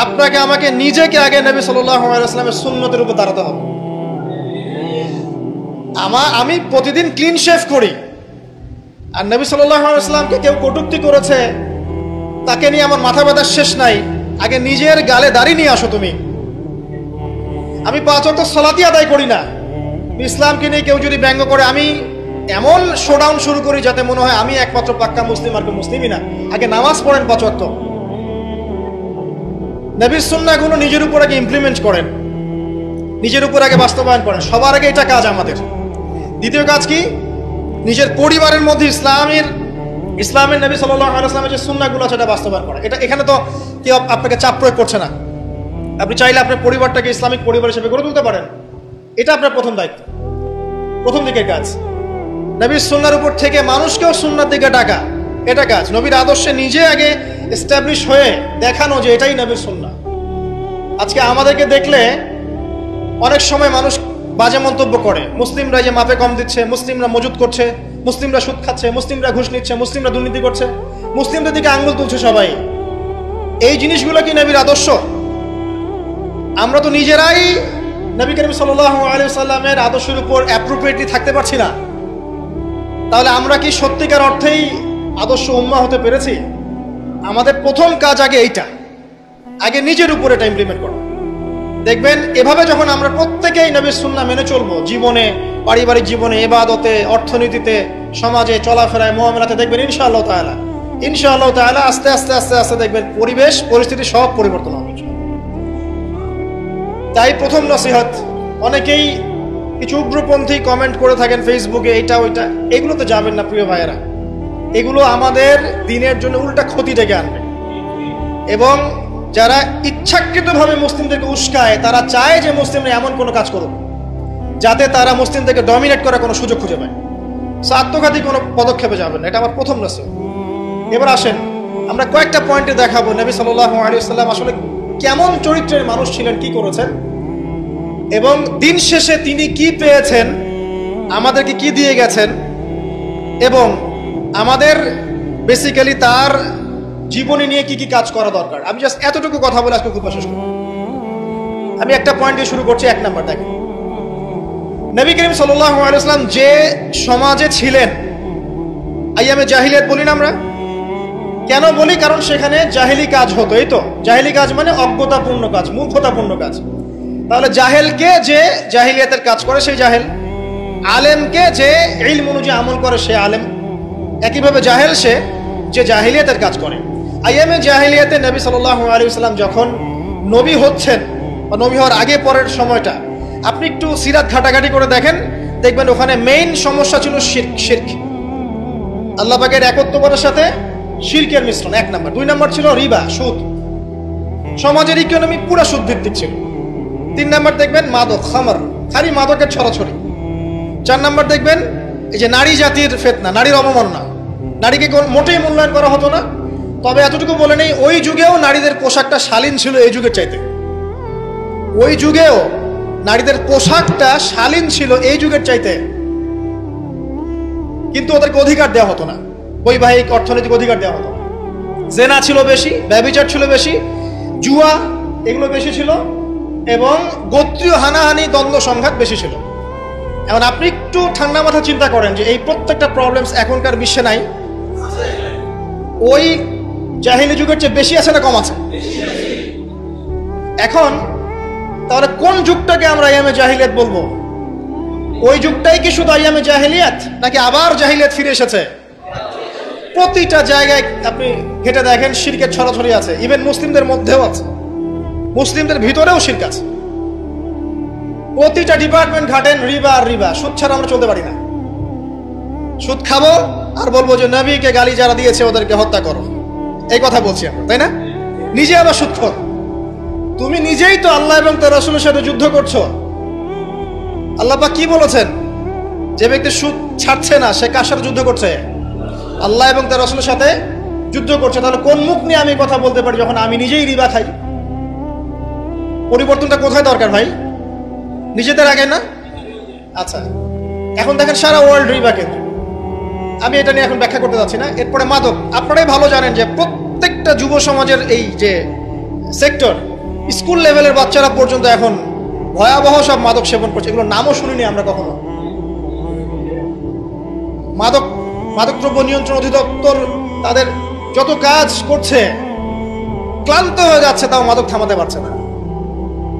আপনাকে আমাকে নিজেকে আগে নবী সাল্লাল্লাহু আলাইহি ওয়াসাল্লামের সুন্নতের উপর দাঁড়াতে হবে। আমি প্রতিদিন ক্লিন শেভ করি, আর নবী সাল্লাল্লাহু আলাইহি ওয়াসাল্লামকে কেউ কটূক্তি করেছে, তাকে নিয়ে আমার মাথা ব্যথার শেষ নাই। আগে নিজের গালে দাড়ি নিয়ে আসো তুমি। আমি 5 ওয়াক্ত সালাতই আদায় করি না, ইসলামকে নিয়ে কেউ যদি ব্যঙ্গ করে, আমি এমন শোডাউন শুরু করি যাতে মনে হয় আমি একমাত্র পাক্কা মুসলিম, আর কেউ মুসলিমই না। আগে নামাজ পড়েন 5 ওয়াক্ত, নবীর সুন্নাহগুলো নিজের উপর আগে ইমপ্লিমেন্ট করেন, নিজের উপর আগে বাস্তবায়ন করেন। সবার আগে এটা কাজ আমাদের। দ্বিতীয় কাজ কি? নিজের পরিবারের মধ্যে ইসলামের নবী সাল্লাল্লাহু আলাইহি ওয়াসাল্লামের যে সুন্নাহগুলো আছে এটা বাস্তবায়ন করা। এখানে তো কেউ আপনাকে চাপ প্রয়োগ করছে না। আপনি চাইলে আপনার পরিবারটাকে ইসলামিক পরিবার হিসেবে গড়ে তুলতে পারেন। এটা আপনার প্রথম দায়িত্ব, প্রথম দিকের কাজ। নবীর সুন্নাহর উপর থেকে মানুষকেও সুন্নাহর দিকে ডাকা, এটা কাজ। নবীর আদর্শে নিজে আগে এস্টাবলিশ হয়ে দেখানো যে এটাই নবীর সুন্নাহ। আজকে আমাদেরকে দেখলে অনেক সময় মানুষ বাজে মন্তব্য করে, মুসলিমরা যে মাপে কম দিচ্ছে, মুসলিমরা মজুদ করছে, মুসলিমরা সুদ খাচ্ছে, মুসলিমরা ঘুষ নিচ্ছে, মুসলিমরা দুর্নীতি করছে, মুসলিমদের দিকে আঙ্গুল তুলছে সবাই। এই জিনিসগুলো কি নবীর আদর্শ? আমরা তো নিজেরাই নবী করিম সাল্লাল্লাহু আলাইহি ওয়াসাল্লামের আদর্শের উপর অ্যাপ্রোপ্রিয়েটলি থাকতে পারছি না, তাহলে আমরা কি সত্যিকার অর্থেই আদর্শ উম্মাহ হতে পেরেছি? আমাদের প্রথম কাজ আগে এইটা, আগে নিজের উপর এটা ইমপ্লিমেন্ট করা। দেখবেন এভাবে যখন আমরা প্রত্যেকেই নবীর সুন্নাহ মেনে চলবো, জীবনে, পারিবারিক জীবনে, ইবাদতে, অর্থনীতিতে, সমাজে, চলাফেরায়, মুআমালাতে, দেখবেন ইনশাআল্লাহ তাআলা আস্তে আস্তে আস্তে আস্তে দেখবেন পরিবেশ পরিস্থিতি সব পরিবর্তন হবে। তাই প্রথম নসিহত, অনেকেই কিছু উগ্রপন্থী কমেন্ট করে থাকেন ফেসবুকে, এইটা ওইটা, এগুলোতে যাবেন না প্রিয় ভাইয়েরা। এগুলো আমাদের দিনের জন্য উল্টা ক্ষতি ডেকে আনবে। এবং যারা ইচ্ছাকৃতভাবে মুসলিমদেরকে উস্কায়, তারা চায় যে মুসলিমরা এমন কোনো কাজ করুক যাতে তারা মুসলিমদেরকে ডমিনেট করার কোনো সুযোগ খুঁজে পায়। আত্মঘাতী কোনো পদক্ষেপে যাবেন না, এটা আমার প্রথম নসিহত। এবার আসেন, আমরা কয়েকটা পয়েন্টে দেখাবো নবী সাল্লাল্লাহু আলাইহি ওয়াসাল্লাম আসলে কেমন চরিত্রের মানুষ ছিলেন, কি করেছেন, এবং দিন শেষে তিনি কি পেয়েছেন, আমাদেরকে কি দিয়ে গেছেন, এবং আমাদের বেসিক্যালি তার জীবনী নিয়ে কি কি কাজ করা দরকার। আমি জাস্ট এতটুকু কথা বলে আজকে খুব শেষ করব। আমি একটা পয়েন্ট দিয়ে শুরু করছি। 1 নাম্বার, দেখেন নবী করিম সাল্লাল্লাহু আলাইহি ওয়াসাল্লাম যে সমাজে ছিলেন, আইয়ামে জাহিলিয়াত বলি না আমরা, কেন বলি? কারণ সেখানে জাহেলি কাজ হতো। এই তো জাহেলি কাজ মানে অজ্ঞতাপূর্ণ কাজ, মূর্খতাপূর্ণ কাজ। তাহলে জাহেলকে যে জাহিলিয়াতের কাজ করে সেই জাহেল, আলেমকে যে ইলম অনুযায়ী আমল করে সে আলেম, একইভাবে জাহেল সে যে জাহিলিয়াতের কাজ করে। আইয়ামে জাহিলিয়াতে নবী সাল্লাল্লাহু আলাইহি ওয়াসাল্লাম যখন নবী হচ্ছেন বা নবী হওয়ার আগে পরের সময়টা আপনি একটু সিরাত ঘাটাঘাটি করে দেখেন, দেখবেন ওখানে মেইন সমস্যা ছিল শিরক, আল্লাহ পাকের একত্ববাদের সাথে শিরকের মিশ্রণ 1 নাম্বার। 2 নাম্বার ছিল রিবা, সুদ। সমাজের ইকোনমি পুরো সুদ ভিত্তিক ছিল। 3 নাম্বার দেখবেন মাদক, খামর, খালি মাদকের ছড়াছড়ি। 4 নাম্বার দেখবেন এই যে নারী জাতির ফিতনা, নারীর অবমাননা, নারীকে মোটেই মূল্যায়ন করা হতো না। তবে এতটুকু বলে নেই, ওই যুগেও নারীদের পোশাকটা শালীন ছিল এই যুগের চাইতে। ওই যুগেও নারীদের পোশাকটা শালীন ছিল এই যুগের চাইতে, কিন্তু ওদেরকে অধিকার দেওয়া হতো না, বৈবাহিক অর্থনৈতিক অধিকার দেওয়া হতো না। জেনা ছিল বেশি, ব্যভিচার ছিল বেশি, জুয়া এগুলো বেশি ছিল, এবং গোত্রীয় হানাহানি, দ্বন্দ্ব সংঘাত বেশি ছিল। এখন আপনি একটু ঠান্ডা মাথা চিন্তা করেন যে এই প্রত্যেকটা প্রবলেমস এখনকার বিশ্বে নাই, ওই জাহিলি যুগের চেয়ে বেশি আছে না কম আছে? এখন তাহলে কোন যুগটাকে আমরা আইয়ামে জাহিলিয়াত বলবো? ওই যুগটাই কি শুধু আইয়ামে জাহিলিয়াত, নাকি আবার জাহিলিয়াত ফিরে এসেছে? প্রতিটা জায়গায় আপনি ঘেটে দেখেন শিরকের ছড়াছড়ি আছে, ইভেন মুসলিমদের মধ্যেও আছে, মুসলিমদের ভিতরেও শিরক আছে। প্রতিটা ডিপার্টমেন্ট ঘাটেন রিবা আর রিবা, সুদ ছাড়া আমরা চলতে পারি না। সুদ খাবো আর বলবো যে নবীকে গালি যারা দিয়েছে ওদেরকে হত্যা করো, এই কথা বলছি আমরা, তাই না? নিজে আবার সুদখোর। তুমি নিজেই তো আল্লাহ এবং তার রাসূলের সাথে যুদ্ধ করছো। আল্লাহ পাক কি বলেছেন? যে ব্যক্তি সুদ ছাড়ছে না সে কার সাথে যুদ্ধ করছে? আল্লাহ এবং তার রাসূলের সাথে যুদ্ধ করছে। তাহলে কোন মুখ নিয়ে আমি কথা বলতে পারি যখন আমি নিজেই রিবা খাই? পরিবর্তনটা কোথায় দরকার ভাই? নিজেদের আগে না? আচ্ছা, এখন দেখেন সারা ওয়ার্ল্ড রিবা কেন্দ্র। আমি এটা নিয়ে এখন ব্যাখ্যা করতে যাচ্ছি না। এরপরে মাদক, আপনারাই ভালো জানেন যে প্রত্যেকটা যুব সমাজের এই যে সেক্টর, স্কুল লেভেলের বাচ্চারা পর্যন্ত এখন ভয়াবহ সব মাদক সেবন করছে। এগুলো নামও শুনিনি আমরা কখনো। মাদকদ্রব্য নিয়ন্ত্রণ অধিদপ্তর তাদের যত কাজ করছে, ক্লান্ত হয়ে যাচ্ছে, তাও মাদক থামাতে পারছে না।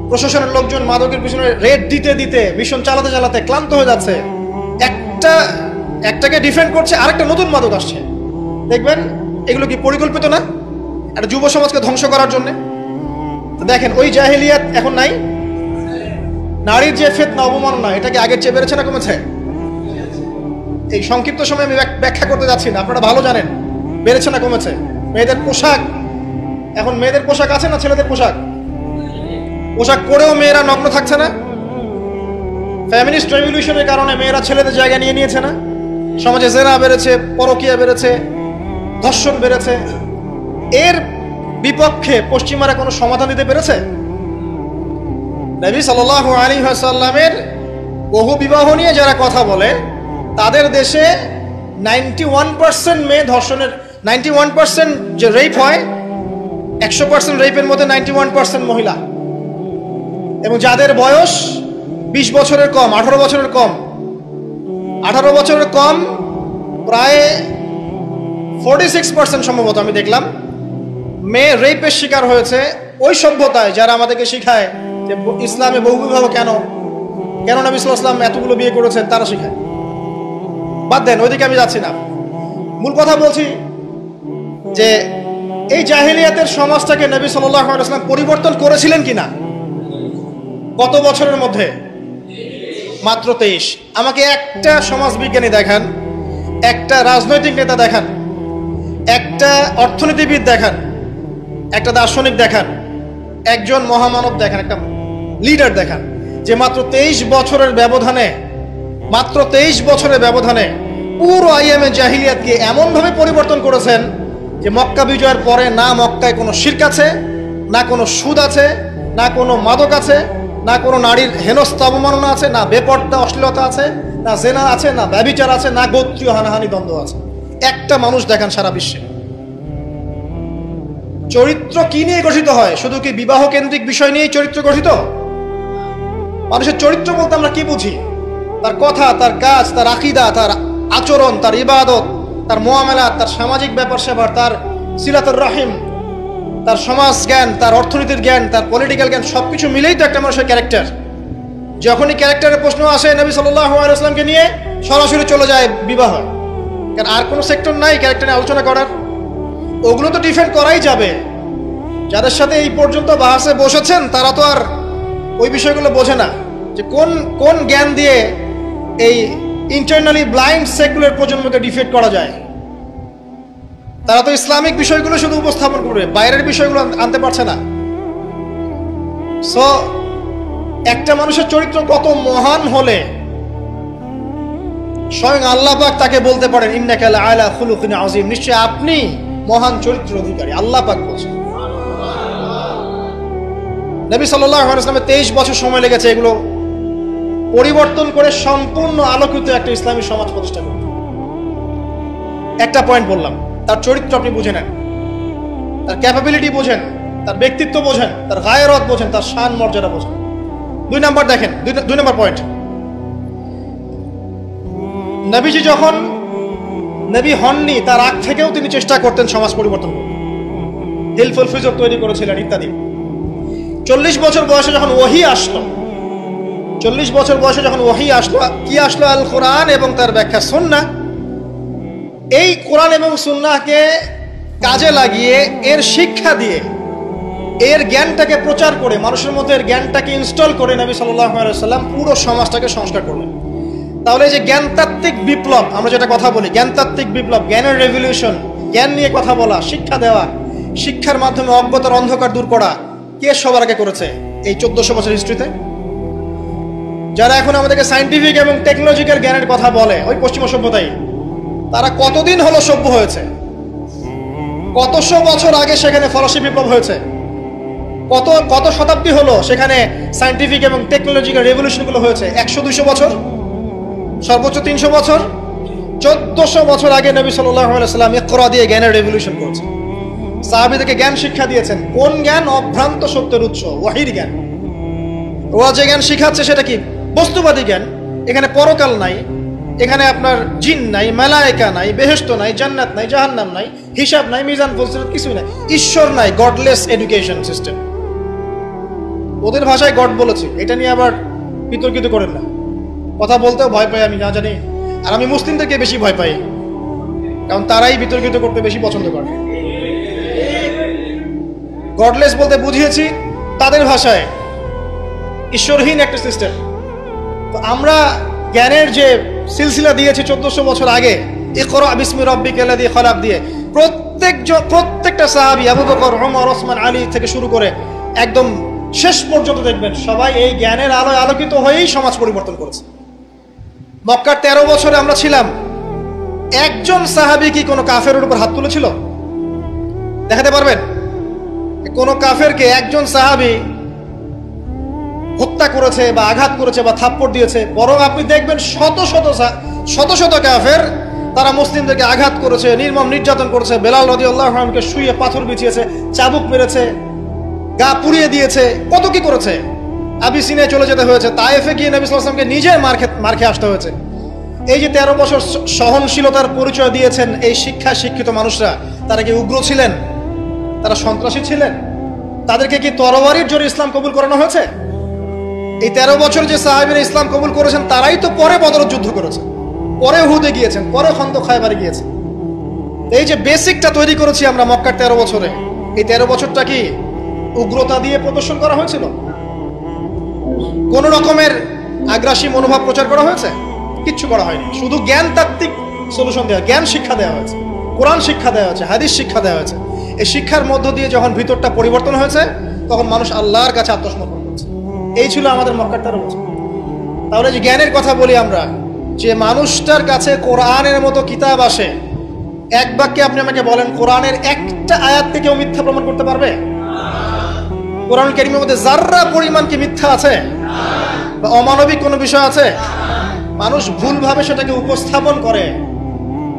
প্রশাসনের লোকজন মাদকের পিছনে রেড দিতে দিতে, মিশন চালাতে চালাতে ক্লান্ত হয়ে যাচ্ছে। একটাকে ডিফেন্ড করছে, আরেকটা নতুন মাদক আসছে। দেখবেন এগুলো কি পরিকল্পিত না? একটা যুব সমাজকে ধ্বংস করার জন্য। দেখেন ওই জাহেলিয়াত এখন নাই। নারীর যে ফিতনা, অবমাননা, এটা কি আগের চেয়ে বেড়েছে না কমেছে? এই সংক্ষিপ্ত সময় আমি ব্যাখ্যা করতে যাচ্ছি না, আপনারা ভালো জানেন বেড়েছে না কমেছে। মেয়েদের পোশাক, এখন মেয়েদের পোশাক আছে না ছেলেদের পোশাক? পোশাক পরেও মেয়েরা নগ্ন থাকছে না? ফেমিনিস্ট রেভলিউশনের কারণে মেয়েরা ছেলেদের জায়গা নিয়ে নিয়েছে না? সমাজে জেনা বেড়েছে, পরকীয়া বেড়েছে, ধর্ষণ বেড়েছে। এর বিপক্ষে পশ্চিমারা কোনো সমাধান দিতে পেরেছে? নবী সাল্লাল্লাহু আলাইহি ওয়াসাল্লামের বহু বিবাহ নিয়ে যারা কথা বলে, তাদের দেশে 91% মেয়ে ধর্ষণের, 91% যে রেপ হয়, 100% রেপের মধ্যে 91% মহিলা, এবং যাদের বয়স 20 বছরের কম, 18 বছরের কম, 18 বছরের কম প্রায় 46% সম্ভবত আমি দেখলাম মেয়ে রেপের শিকার হয়েছে। ওই সভ্যতায় যারা আমাদেরকে শিখায় যে ইসলামে বহুবিবাহ কেন নবী সাল্লাল্লাহু আলাইহি ওয়াসাল্লাম এতগুলো বিয়ে করেছেন, তারা শিখায়। বাদ দেন, ওইদিকে আমি যাচ্ছি না। মূল কথা বলছি যে এই জাহেলিয়াতের সমাজটাকে নবী সাল্লাল্লাহু আলাইহি ওয়াসাল্লাম পরিবর্তন করেছিলেন কিনা? কত বছরের মধ্যে? মাত্র 23। আমাকে একটা সমাজবিজ্ঞানী দেখান, একটা রাজনৈতিক নেতা দেখান, একটা অর্থনীতিবিদ দেখান, একটা দার্শনিক দেখান, একজন মহামানব দেখান, একটা লিডার দেখান, যে মাত্র 23 বছরের ব্যবধানে, মাত্র 23 বছরের ব্যবধানে পুরো আইএমএ জাহিলিয়াতকে এমনভাবে পরিবর্তন করেছেন যে মক্কা বিজয়ের পরে না মক্কায় কোনো শিরক আছে, না কোনো সুদ আছে, না কোনো মাদক আছে, না কোনো নারীর হেনস্থা অবমাননা আছে, না বেপর্দা অশ্লীলতা আছে, না জেনা আছে, না ব্যভিচার আছে, না গোত্রীয় হানাহানি দ্বন্দ্ব আছে। একটা মানুষ দেখান সারা বিশ্বে। চরিত্র কি নিয়ে গঠিত হয়? শুধু কি বিবাহ কেন্দ্রিক বিষয় নিয়েই চরিত্র গঠিত? মানুষের চরিত্র বলতে আমরা কি বুঝি? তার কথা, তার কাজ, তার আকীদা, তার আচরণ, তার ইবাদত, তার মুআমালাত, তার সামাজিক ব্যাপার স্যাপার, তার সিলাতুর রাহিম, তার সমাজ জ্ঞান, তার অর্থনীতির জ্ঞান, তার পলিটিক্যাল জ্ঞান, সবকিছু মিলেই তো একটা মানুষের ক্যারেক্টার। যখনই ক্যারেক্টারের প্রশ্ন আসে নবী সাল্লাল্লাহু আলাইহি ওয়াসাল্লামকে নিয়ে সরাসরি চলে যায় বিবাহ। কারণ আর কোনো সেক্টর নাই ক্যারেক্টার নিয়ে আলোচনা করার। ওগুলো তো ডিফেন্ড করাই যাবে। যাদের সাথে এই পর্যন্ত বাহাসে বসেছেন তারা তো আর ওই বিষয়গুলো বোঝে না, যে কোন জ্ঞান দিয়ে এই ইন্টারনালি ব্লাইন্ড সেকুলার প্রজন্মকে ডিফেন্ড করা যায়। তারা তো ইসলামিক বিষয়গুলো শুধু উপস্থাপন করবে, বাইরের বিষয়গুলো আনতে পারছে না। সো একটা মানুষের চরিত্র কত মহান হলে স্বয়ং আল্লাহ পাক তাকে বলতে পারেন ইন্নাকা লাআলা খুলুকিন আযীম, নিশ্চয় আপনি মহান চরিত্রের অধিকারী। আল্লাহ পাক বলছেন। নবী সাল্লাল্লাহু আলাইহি ওয়াসাল্লামের 23 বছর সময় লেগেছে এগুলো পরিবর্তন করে সম্পূর্ণ আলোকিত একটা ইসলামী সমাজ প্রতিষ্ঠা করতে। একটা পয়েন্ট বললাম, তার চরিত্র আপনি বুঝে নেন, তার ক্যাপাবিলিটি বোঝেন, তার ব্যক্তিত্ব বোঝেন, তার গায়রত বোঝেন, তার শান মর্যাদা বোঝেন। 2 নাম্বার দেখেন, 2 নাম্বার পয়েন্ট, নবীজি যখন নবী হননি তার আগ থেকেও তিনি চেষ্টা করতেন সমাজ পরিবর্তন করতে, হিলফুল ফিজর তৈরি করেছিলেন ইত্যাদি। 40 বছর বয়সে যখন ওহী আসলো, 40 বছর বয়সে যখন ওহী আসলো, কি আসলো? আল কোরআন এবং তার ব্যাখ্যা সুন্নাহ। এই কোরআন এবং সুন্নাহকে কাজে লাগিয়ে, এর শিক্ষা দিয়ে, এর জ্ঞানটাকে প্রচার করে, মানুষের মধ্যে এর জ্ঞানটাকে ইনস্টল করে নবী সাল্লাল্লাহু আলাইহি ওয়াসাল্লাম পুরো সমাজটাকে সংস্কার করলেন। তাহলে এই যে জ্ঞানতাত্ত্বিক বিপ্লব, আমরা যেটা কথা বলি জ্ঞানতাত্ত্বিক বিপ্লব, জ্ঞানের রেভলিউশন, জ্ঞান নিয়ে কথা বলা, শিক্ষা দেওয়া, শিক্ষার মাধ্যমে অজ্ঞতার অন্ধকার দূর করা, কে সবার আগে করেছে এই 1400 বছর হিস্ট্রিতে? যারা এখন আমাদেরকে সায়েন্টিফিক এবং টেকনোলজিক্যাল জ্ঞানের কথা বলে, ওই পশ্চিমা সভ্যতাই, তারা কতদিন হলো সভ্য হয়েছে? কতশো বছর আগে সেখানে ফরাসি বিপ্লব হয়েছে, কত শতাব্দী হলো সেখানে সায়েন্টিফিক এবং টেকনোলজিক্যাল রেভলিউশনগুলো হয়েছে? 100-200 বছর, সর্বোচ্চ 300 বছর। 1400 বছর আগে নবী সাল্লাল্লাহু আলাইহি ওয়াসাল্লাম ইকরা দিয়ে জ্ঞানের রেভলিউশন করেছেন, সাহাবীদেরকে জ্ঞান শিক্ষা দিয়েছেন। কোন জ্ঞান? অভ্রান্ত সত্যের উৎস, ওয়াহির জ্ঞান। ওরা যে জ্ঞান শিখাচ্ছে সেটা কি? বস্তুবাদী জ্ঞান। এখানে পরকাল নাই, এখানে আপনার জিন নাই, মালায়েকা নাই, বেহেশত নাই, জান্নাত নাই, জাহান্নাম নাই, হিসাব নাই, মিজান ফজিলত কিছুই নাই, ঈশ্বর নাই, গডলেস এডুকেশন সিস্টেম। ওদের ভাষায় গড বলেছে, এটা নিয়ে আবার বিতর্কিত করেন না। কথা বলতেও ভয় পাই আমি, না জানি। আর আমি মুসলিমদেরকে বেশি ভয় পাই, কারণ তারাই বিতর্কিত করতে বেশি পছন্দ করে। গডলেস বলতে বুঝিয়েছি তাদের ভাষায় ঈশ্বরহীন একটা সিস্টেম। তো আমরা জ্ঞানের যে সিলসিলা দিয়েছি 1400 বছর আগে, ইকরা বিসমি রাব্বিকাল্লাযী খলাক দিয়ে, প্রত্যেকটা সাহাবী আবু বকর, ওমর, ওসমান, আলী থেকে শুরু করে একদম শেষ পর্যন্ত দেখবেন সবাই এই জ্ঞানের আলোয় আলোকিত হয়েই সমাজ পরিবর্তন করেছে। মক্কার 13 বছরে আমরা ছিলাম, একজন সাহাবী কি কোনো কাফেরের উপর হাত তুলেছিল? দেখাতে পারবেন? কোন কাফেরকে একজন সাহাবী হত্যা করেছে বা আঘাত করেছে বা থাপ্পড় দিয়েছে? বরং আপনি দেখবেন শত শত কাফের তারা মুসলিমদেরকে আঘাত করেছে, নির্মম নির্যাতন করেছে। বেলাল রাদিয়াল্লাহু আনহুকে শুইয়ে পাথর বিছিয়েছে, চাবুক মেরেছে, গা পুড়িয়ে দিয়েছে, কত কি করেছে। আবিসিনিয়ায় চলে যেতে হয়েছে, তায়েফে গিয়ে নবী সাল্লাল্লাহু আলাইহি ওয়াসাল্লামকে নিজে মার খেয়ে আসতে হয়েছে। এই যে 13 বছর সহনশীলতার পরিচয় দিয়েছেন এই শিক্ষিত মানুষরা, তারা কি উগ্র ছিলেন? তারা সন্ত্রাসী ছিলেন? তাদেরকে কি তরবারির জোরে ইসলাম কবুল করানো হয়েছে? এই 13 বছর যে সাহাবীরা ইসলাম কবুল করেছেন তারাই তো পরে বদর যুদ্ধ করেছে, পরে উহুদে গিয়েছেন, পরে খন্দক খায়বারে গিয়েছেন। এই যে বেসিকটা তৈরি করেছি আমরা মক্কার 13 বছরে, এই 13 বছরটা কি উগ্রতা দিয়ে প্রদর্শন করা হয়েছিল? কোন রকমের আগ্রাসী মনোভাব প্রচার করা হয়েছে? কিচ্ছু করা হয়নি। শুধু জ্ঞানতাত্ত্বিক সলিউশন দেওয়া, জ্ঞান শিক্ষা দেওয়া হয়েছে, কোরআন শিক্ষা দেওয়া হয়েছে, হাদিস শিক্ষা দেওয়া হয়েছে। এই শিক্ষার মধ্য দিয়ে যখন ভিতরটা পরিবর্তন হয়েছে, তখন মানুষ আল্লাহর কাছে আত্মসমর্পণ করেছে। এই ছিল আমাদের মক্কার 13 বছর। তাহলে যে জ্ঞানের কথা বলি আমরা, যে মানুষটার কাছে কোরআনের মতো কিতাব আসে, এক বাক্যে আপনি আমাকে বলেন কোরআনের একটা আয়াত থেকেও মিথ্যা প্রমাণ করতে পারবে? কোরআন কারীমের মধ্যে যাররা পরিমাণ কি মিথ্যা আছে বা অমানবিক কোনো বিষয় আছে? মানুষ ভুলভাবে সেটাকে উপস্থাপন করে,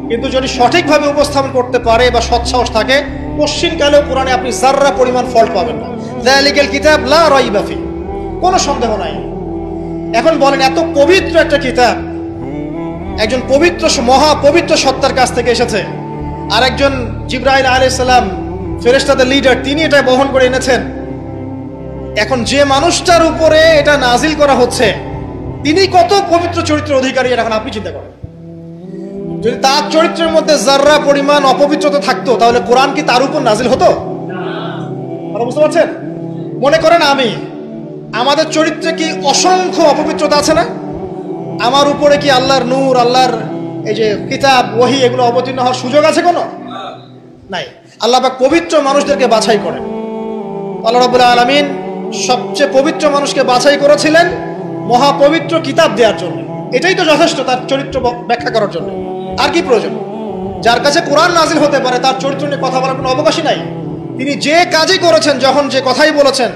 কিন্তু যদি সঠিকভাবে উপস্থাপন করতে পারে বা সৎসাহস থাকে, পশ্চিমকালেও কোরআনে আপনি যাররা পরিমাণ ফল্ট পাবেন না। যালিকাল কিতাব লা রাইবা ফি, কোনো সন্দেহ নাই। এখন বলেন, এত পবিত্র একটা কিতাব একজন পবিত্র মহাপবিত্র সত্তার কাছ থেকে এসেছে, আর একজন জিবরাইল আলাইহিস সালাম ফেরেশতাদের লিডার, তিনি এটা বহন করে এনেছেন। এখন যে মানুষটার উপরে এটা নাজিল করা হচ্ছে, তিনি কত পবিত্র চরিত্রের অধিকারী, এখন আপনি চিন্তা করেন। যদি তার চরিত্রের মধ্যে যাররা পরিমাণ অপবিত্রতা থাকতো, তাহলে কোরআন কি তার উপর নাজিল হতো? আপনারা বুঝতে পারছেন? মনে করেন আমাদের চরিত্রে কি অসংখ্য অপবিত্রতা আছে না? আমার উপরে কি আল্লাহর নূর, আল্লাহর এই যে কিতাব, ওহী, এগুলো অবতীর্ণ হওয়ার সুযোগ আছে কোনো? নাই। আল্লাহ পাক পবিত্র মানুষদেরকে বাছাই করেন। আল্লাহ রাব্বুল আলামিন সবচেয়ে পবিত্র মানুষকে বাছাই করেছিলেন মহাপবিত্র কিতাব দেওয়ার জন্য। এটাই তো যথেষ্ট তার চরিত্র ব্যাখ্যা করার জন্য। আর কি প্রয়োজন? যার কাছে কোরআন নাজিল হতে পারে, তার চরিত্র নিয়ে কথা বলার কোনো অবকাশই নাই। তিনি যে কাজই করেছেন, যখন যে কথাই বলেছেন,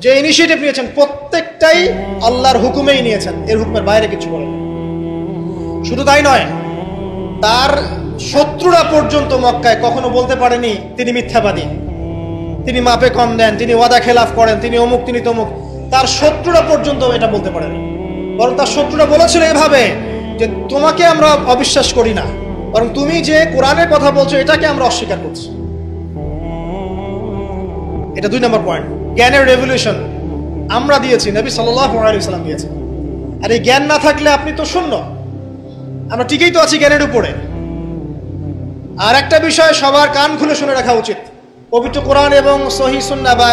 যে ইনিশিয়েটিভ নিয়েছেন, প্রত্যেকটাই আল্লাহর হুকুমেই নিয়েছেন, এর হুকুমের বাইরে কিছু বলেন। শুধু তাই নয়, তার শত্রুরা পর্যন্ত মক্কায় কখনো বলতে পারেনি তিনি মিথ্যাবাদী, তিনি মাপে কম দেন, তিনি ওয়াদা খেলাফ করেন, তিনি অমুক, তিনি তমুক। তার শত্রুরা পর্যন্ত এটা বলতে পারেনি। বরং তার শত্রুরা বলেছিল এভাবে যে তোমাকে আমরা অবিশ্বাস করি না, বরং তুমি যে কোরআনের কথা বলছো এটাকে আমরা অস্বীকার করছি। এটা 2 নম্বর পয়েন্ট। জ্ঞানের রেভলিউশন আমরা দিয়েছি, নবী সাল্লাল্লাহু আলাইহি ওয়াসাল্লাম দিয়েছেন। আর এই জ্ঞান না থাকলে আপনি তো শূন্য। আমরা ঠিকই তো আছি জ্ঞানের উপরে। আর একটা বিষয় সবার কান খুলে শুনে রাখা উচিত, পবিত্র কোরআন এবং সহিহ সুন্নাহ বা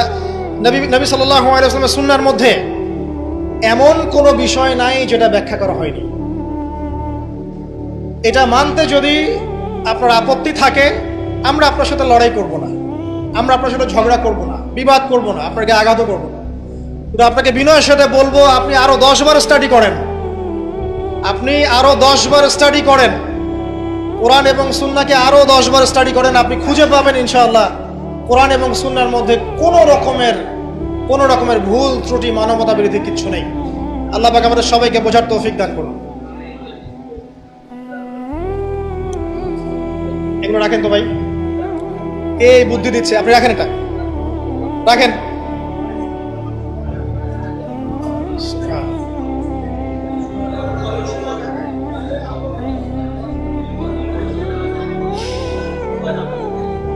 নবী সাল্লাল্লাহু আলাইহি ওয়াসাল্লামের সুন্নাহর মধ্যে এমন কোনো বিষয় নাই যেটা ব্যাখ্যা করা হয়নি। এটা মানতে যদি আপনার আপত্তি থাকে, আমরা আপনার সাথে লড়াই করব না, আমরা আপনার সাথে ঝগড়া করব না, বিবাদ করব না, আপনাকে আঘাত করব না। কিন্তু আপনাকে বিনয়ের সাথে বলবো, আপনি আরো 10 বার স্টাডি করেন, আপনি আরো 10 বার স্টাডি করেন, কোরআন এবং সুন্নাহকে আরো 10 বার স্টাডি করেন। আপনি খুঁজে পাবেন ইনশাআল্লাহ কোরআন এবং সুন্নাহর মধ্যে কোনো রকমের ভুল ত্রুটি, মানবতা বিরোধী কিচ্ছু নেই। আল্লাহ পাক আমাদের সবাইকে বোঝার তৌফিক দান করুন। এগুলো রাখেন তো ভাই, কে বুদ্ধি দিচ্ছে? আপনি রাখেন, এটা রাখেন।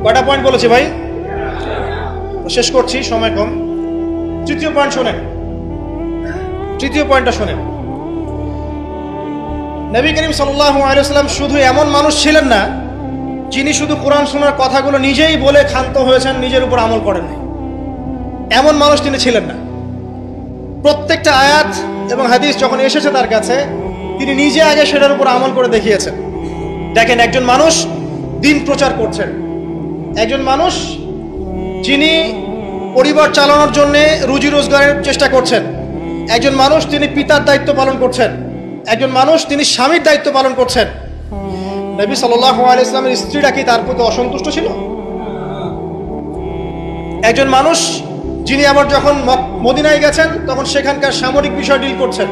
কয়টা পয়েন্ট বলেছি ভাই? শেষ করছি, সময় কম। তৃতীয় পয়েন্ট শোনেন, তৃতীয় পয়েন্টটা শোনেন। নবী করিম সাল্লাল্লাহু আলাইহি ওয়াসাল্লাম শুধু এমন মানুষ ছিলেন না যিনি শুধু কোরআন শোনার কথাগুলো নিজেই বলে ক্ষান্ত হয়েছেন, নিজের উপর আমল করেন নাই। এমন মানুষ তিনি ছিলেন না। প্রত্যেকটা আয়াত এবং হাদিস যখন এসেছে তার কাছে, তিনি নিজে আগে সেটার উপর আমল করে দেখিয়েছেন। দেখেন, একজন মানুষ দিন প্রচার করছেন, একজন মানুষ যিনি পরিবার চালানোর জন্য রুজি রোজগারের চেষ্টা করছেন, একজন মানুষ তিনি পিতার দায়িত্ব পালন করছেন, একজন মানুষ তিনি স্বামীর দায়িত্ব পালন করছেন। নবী সাল্লাল্লাহু আলাইহি ওয়াসাল্লামের স্ত্রীরা কি তার প্রতি অসন্তুষ্ট ছিল? একজন মানুষ যিনি আবার যখন মদিনায় গেছেন তখন সেখানকার সামরিক বিষয় ডিল করছেন,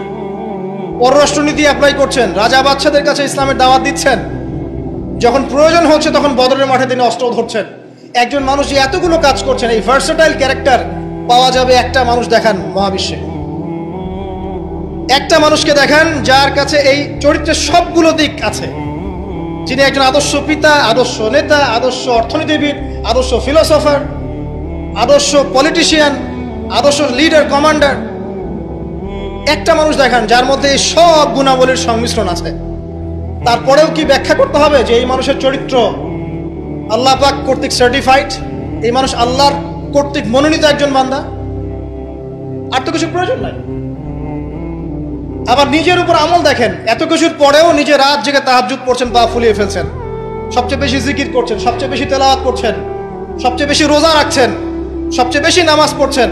পররাষ্ট্রনীতি অ্যাপ্লাই করছেন, রাজা বাদশাদের কাছে ইসলামের দাওয়াত দিচ্ছেন, যখন প্রয়োজন হচ্ছে তখন বদরের মাঠে তিনি অস্ত্র ধরছেন। একজন মানুষ যে এতগুলো কাজ করছেন, এই ভার্সেটাইল ক্যারেক্টার পাওয়া যাবে একটা মানুষ দেখান মহাবিশ্বে। একটা মানুষকে দেখান যার কাছে এই চরিত্রের সবগুলো দিক আছে, যিনি একজন আদর্শ পিতা, আদর্শ নেতা, আদর্শ অর্থনীতিবিদ, আদর্শ ফিলোসফার, আদর্শ পলিটিশিয়ান, আদর্শ লিডার, কমান্ডার। একটা মানুষ দেখান যার মধ্যে এই সব গুণাবলীর সংমিশ্রণ আছে। তারপরেও কি ব্যাখ্যা করতে হবে যে এই মানুষের চরিত্র আল্লাহ পাক কর্তৃক সার্টিফাইড, এই মানুষ আল্লাহর কর্তৃক মনোনীত একজন বান্দা? আর তো কিছু প্রয়োজন নাই। আবার নিজের উপর আমল দেখেন, এত কিছুর পরেও নিজে রাত জেগে তাহাজ্জুদ পড়ছেন, পা ফুলিয়ে ফেলছেন, সবচেয়ে বেশি জিকির করছেন, সবচেয়ে বেশি তেলাওয়াত করছেন, সবচেয়ে বেশি রোজা রাখছেন, সবচেয়ে বেশি নামাজ পড়ছেন।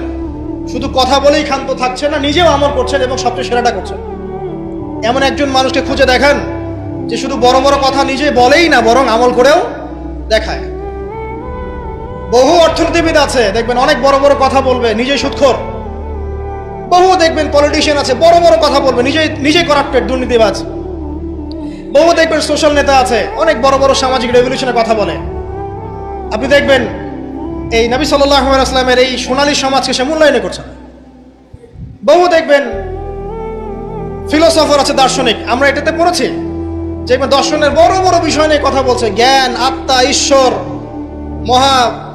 শুধু কথা বলেই ক্ষান্ত থাকছেন না, নিজেও আমল করছেন এবং সবচেয়ে সেরাটা করছেন। এমন একজন মানুষকে খুঁজে দেখান যে শুধু বড় বড় কথা নিজে বলেই না, বরং আমল করেও দেখায়। বহু অর্থনীতিবিদ আছে দেখবেন অনেক বড় বড় কথা বলবে, নিজেই সুদখোর। বহু দেখবেন পলিটিশিয়ান আছে বড় বড় কথা বলবে, নিজেই করাপ্টেড, দুর্নীতিবাজ। বহু দেখবেন সোশ্যাল নেতা আছে অনেক বড় বড় সামাজিক রেভলিউশনের কথা বলে। আপনি দেখবেন এই নবী সাল্লাল্লাহু আলাইহি ওয়াসাল্লামের এই সোনালী সমাজকে সে মূল্যায়ন করছে। বহু দেখবেন ফিলোসফার আছে, দার্শনিক, আমরা এটাতে পড়েছি যে দর্শনের বড় বড় বিষয় নিয়ে কথা বলছে, জ্ঞান, আত্মা, ঈশ্বর,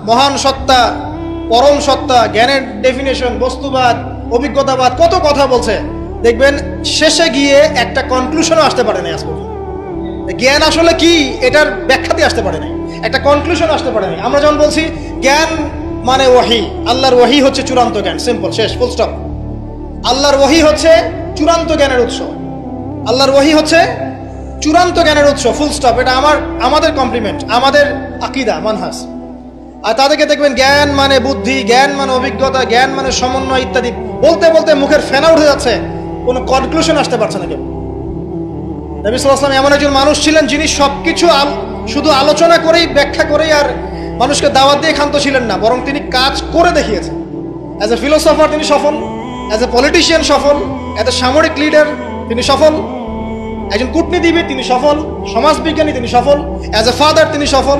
মহান সত্তা, পরম সত্তা, জ্ঞানের ডেফিনেশন, বস্তুবাদ, অভিজ্ঞতাবাদ, কত কথা বলছে। দেখবেন শেষে গিয়ে একটা কনক্লুশনও আসতে পারে না। আজ পর্যন্ত জ্ঞান আসলে কি এটার ব্যাখ্যাতে আসতে পারে নাই, একটা কনক্লুশন আসতে পারে নাই। আমরা যেমন বলছি জ্ঞান মানে ওয়াহি, আল্লাহর ওয়াহি হচ্ছে চূড়ান্ত জ্ঞান, সিম্পল, শেষ, ফুল স্টপ। আল্লাহর ওয়াহি হচ্ছে চূড়ান্ত জ্ঞানের উৎস, আল্লাহর ওয়াহি হচ্ছে চূড়ান্ত জ্ঞানের উৎস, ফুল স্টপ। এটা আমাদের কমপ্লিমেন্ট, আমাদের আকীদা, মানহাজ। আর তাদেরকে দেখবেন জ্ঞান মানে বুদ্ধি, জ্ঞান মানে অভিজ্ঞতা, জ্ঞান মানে সমন্বয় ইত্যাদি বলতে বলতে মুখের ফেনা উঠে যাচ্ছে, কোনো কনক্লুশন আসতে পারছে না কেউ। নবী সাল্লাল্লাহু আলাইহি ওয়াসাল্লাম এমন একজন মানুষ ছিলেন যিনি সবকিছু শুধু আলোচনা করেই, ব্যাখ্যা করেই আর মানুষকে দাওয়াত দিয়ে ক্ষান্ত ছিলেন না, বরং তিনি কাজ করে দেখিয়েছেন। অ্যাজ এ ফিলোসফার তিনি সফল, অ্যাজ এ পলিটিশিয়ান সফল, অ্যাজ এ সামরিক লিডার তিনি সফল, একজন কূটনীতিবিদ তিনি সফল, সমাজবিজ্ঞানী তিনি সফল, অ্যাজ এ ফাদার তিনি সফল,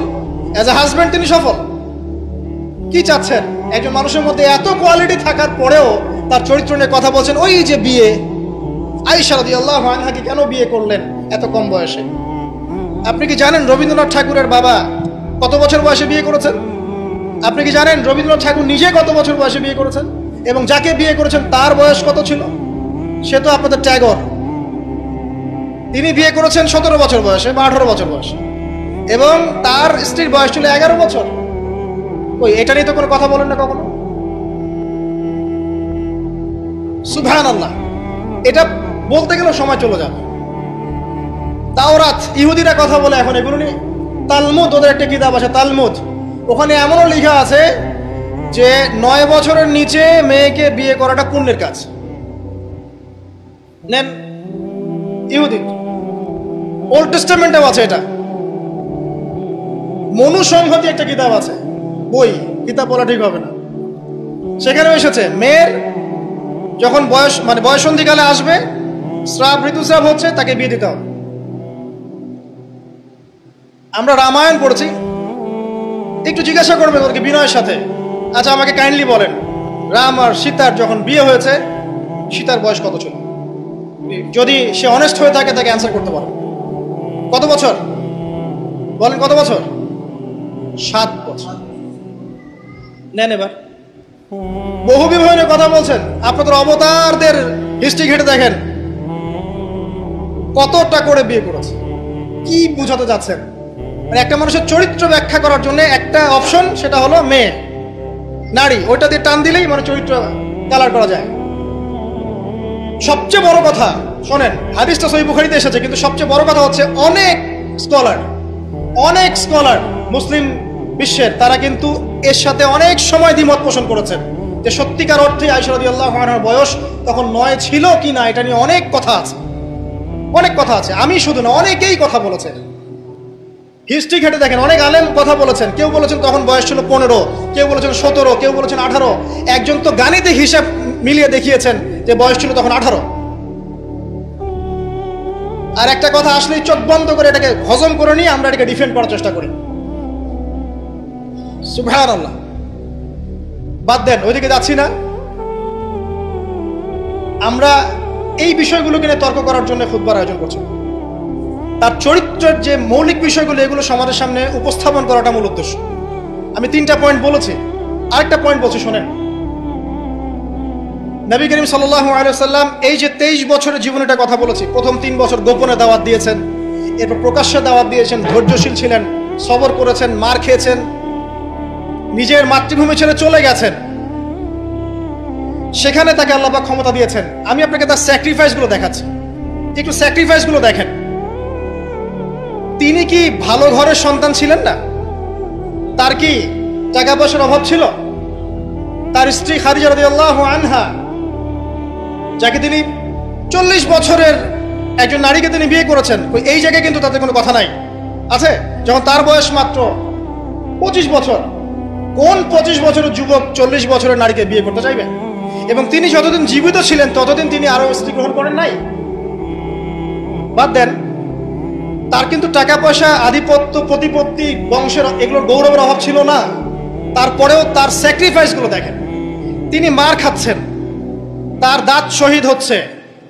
অ্যাজ এ হাজব্যান্ড তিনি সফল। কি চাচ্ছেন? একজন মানুষের মধ্যে এত কোয়ালিটি থাকার পরেও তার চরিত্র নিয়ে কথা বলছেন। ওই যে বিয়ে, আয়েশা রাদিয়াল্লাহু আনহাকে কেন বিয়ে করলেন এত কম বয়সে? আপনি কি জানেন রবীন্দ্রনাথ ঠাকুরের বাবা কত বছর বয়সে বিয়ে করেছেন? আপনি কি জানেন রবীন্দ্রনাথ ঠাকুর নিজে কত বছর বয়সে বিয়ে করেছেন? এবং যাকে বিয়ে করেছেন তার বয়স কত ছিল? সে তো আপনাদের ট্যাগর। তিনি বিয়ে করেছেন 17 বছর বয়সে বা 18 বছর বয়সে, এবং তার স্ত্রীর বয়স ছিল 11 বছর। ওই এটা নিয়ে তো কোনো কথা বলেন না কখনো। সুবহানাল্লাহ, এটা বলতে গেলে সময় চলে যাবে। তাওরাত, ইহুদিরা কথা বলে এখন এগুলো নিয়ে। তালমুদ, ওদের একটা কিতাব আছে তালমুদ, ওখানে এমনও লেখা আছে যে 9 বছরের নিচে মেয়েকে বিয়ে করাটা পুণ্যের কাজ। নেন, ইহুদি ওল্ড টেস্টামেন্টেও আছে এটা। মনুসংহতি একটা কিতাব আছে, বই, কিতাব বলা ঠিক হবে না, সেখানে এসেছে মেয়ের যখন বয়স মানে বয়সন্ধিকালে আসবে, স্রাব ঋতুস্রাব হচ্ছে, তাকে বিয়ে দিতে হবে। আমরা রামায়ণ পড়ছি, একটু জিজ্ঞাসা করবেন ওদেরকে বিনয়ের সাথে, আচ্ছা আমাকে কাইন্ডলি বলেন, রাম আর সীতার যখন বিয়ে হয়েছে সীতার বয়স কত ছিল? যদি সে অনেস্ট হয়ে থাকে তাকে অ্যান্সার করতে পারে। কত বছর বলেন? কত বছর? 7 বছর। নেন এবার বহু বিবাহ নিয়ে কথা বলছেন, আপনাদের অবতারদের হিস্ট্রি ঘেটে দেখেন কতটা করে বিয়ে করেছে। কি বুঝাতে যাচ্ছেন? মানে একটা মানুষের চরিত্র ব্যাখ্যা করার জন্য একটা অপশন, সেটা হলো মেয়ে, নারী, ওইটা দিয়ে টান দিলেই মানে চরিত্র কালার করা যায়। সবচেয়ে বড় কথা শোনেন, হাদিসটা সহিহ বুখারীতে এসেছে, কিন্তু সবচেয়ে বড় কথা হচ্ছে অনেক স্কলার মুসলিম বিশ্বের, তারা কিন্তু এর সাথে অনেক সময় দ্বিমত পোষণ করেছেন যে সত্যিকার অর্থে আয়েশা রাদিয়াল্লাহু আনহার বয়স তখন 9 ছিল কি না, এটা নিয়ে অনেক কথা আছে। আমি শুধু না, অনেকেই কথা বলেছেন, হিস্ট্রি ঘেটে দেখেন, অনেক আলেম কথা বলেছেন। কেউ বলেছেন তখন বয়স ছিল 15, কেউ বলেছেন 17, কেউ বলেছেন 18। একজন তো গাণিতিক হিসাব মিলিয়ে দেখিয়েছেন যে বয়স ছিল তখন 18। আর একটা কথা আসলেই চোখ বন্ধ করে এটাকে হজম করে নিয়ে আমরা এটাকে ডিফেন্ড করার চেষ্টা করি। সুবহানাল্লাহ। বাদ দেন, ওইদিকে যাচ্ছি না। আমরা এই বিষয়গুলোকে নিয়ে তর্ক করার জন্য খুতবার আয়োজন করছি। তার চরিত্রের যে মৌলিক বিষয়গুলো, এগুলো সমাজের সামনে উপস্থাপন করাটা মূল উদ্দেশ্য। আমি 3টা পয়েন্ট বলেছি, আরেকটা পয়েন্ট বলছি শোনেন। নবী করিম সাল্লাল্লাহু আলাইহি ওয়াসাল্লাম এই যে 23 বছরের জীবনেটা কথা বলেছি, প্রথম 3 বছর গোপনে দাওয়াত দিয়েছেন, এরপর প্রকাশ্যে দাওয়াত দিয়েছেন, ধৈর্যশীল ছিলেন, সবর করেছেন, মার খেয়েছেন, নিজের মাতৃভূমি ছেড়ে চলে গেছেন, সেখানে তাকে আল্লাহ পাক ক্ষমতা দিয়েছেন। আমি আপনাকে তার স্যাক্রিফাইসগুলো দেখাচ্ছি, একটু স্যাক্রিফাইসগুলো দেখেন। তিনি কি ভালো ঘরের সন্তান ছিলেন না? তার কি টাকা পয়সার অভাব ছিল? তার স্ত্রী খাদিজা রাদিয়াল্লাহু আনহা, যাকে তিনি 40 বছরের একজন নারীকে তিনি বিয়ে করেছেন, এই জায়গায় কিন্তু তাদের কোনো কথা নাই, আছে? যখন তার বয়স মাত্র 25 বছর, কোন 25 বছরের যুবক 40 বছরের নারীকে বিয়ে করতে চাইবে? এবং তিনি যতদিন জীবিত ছিলেন ততদিন তিনি আরো স্ত্রী গ্রহণ করেন নাই। বাদ দেন, তার কিন্তু টাকা পয়সা, আধিপত্য, প্রতিপত্তি, বংশের এগুলোর গৌরবের অভাব ছিল না। তারপরেও তার স্যাক্রিফাইসগুলো দেখেন। তিনি মার খাচ্ছেন, তার দাঁত শহীদ হচ্ছে,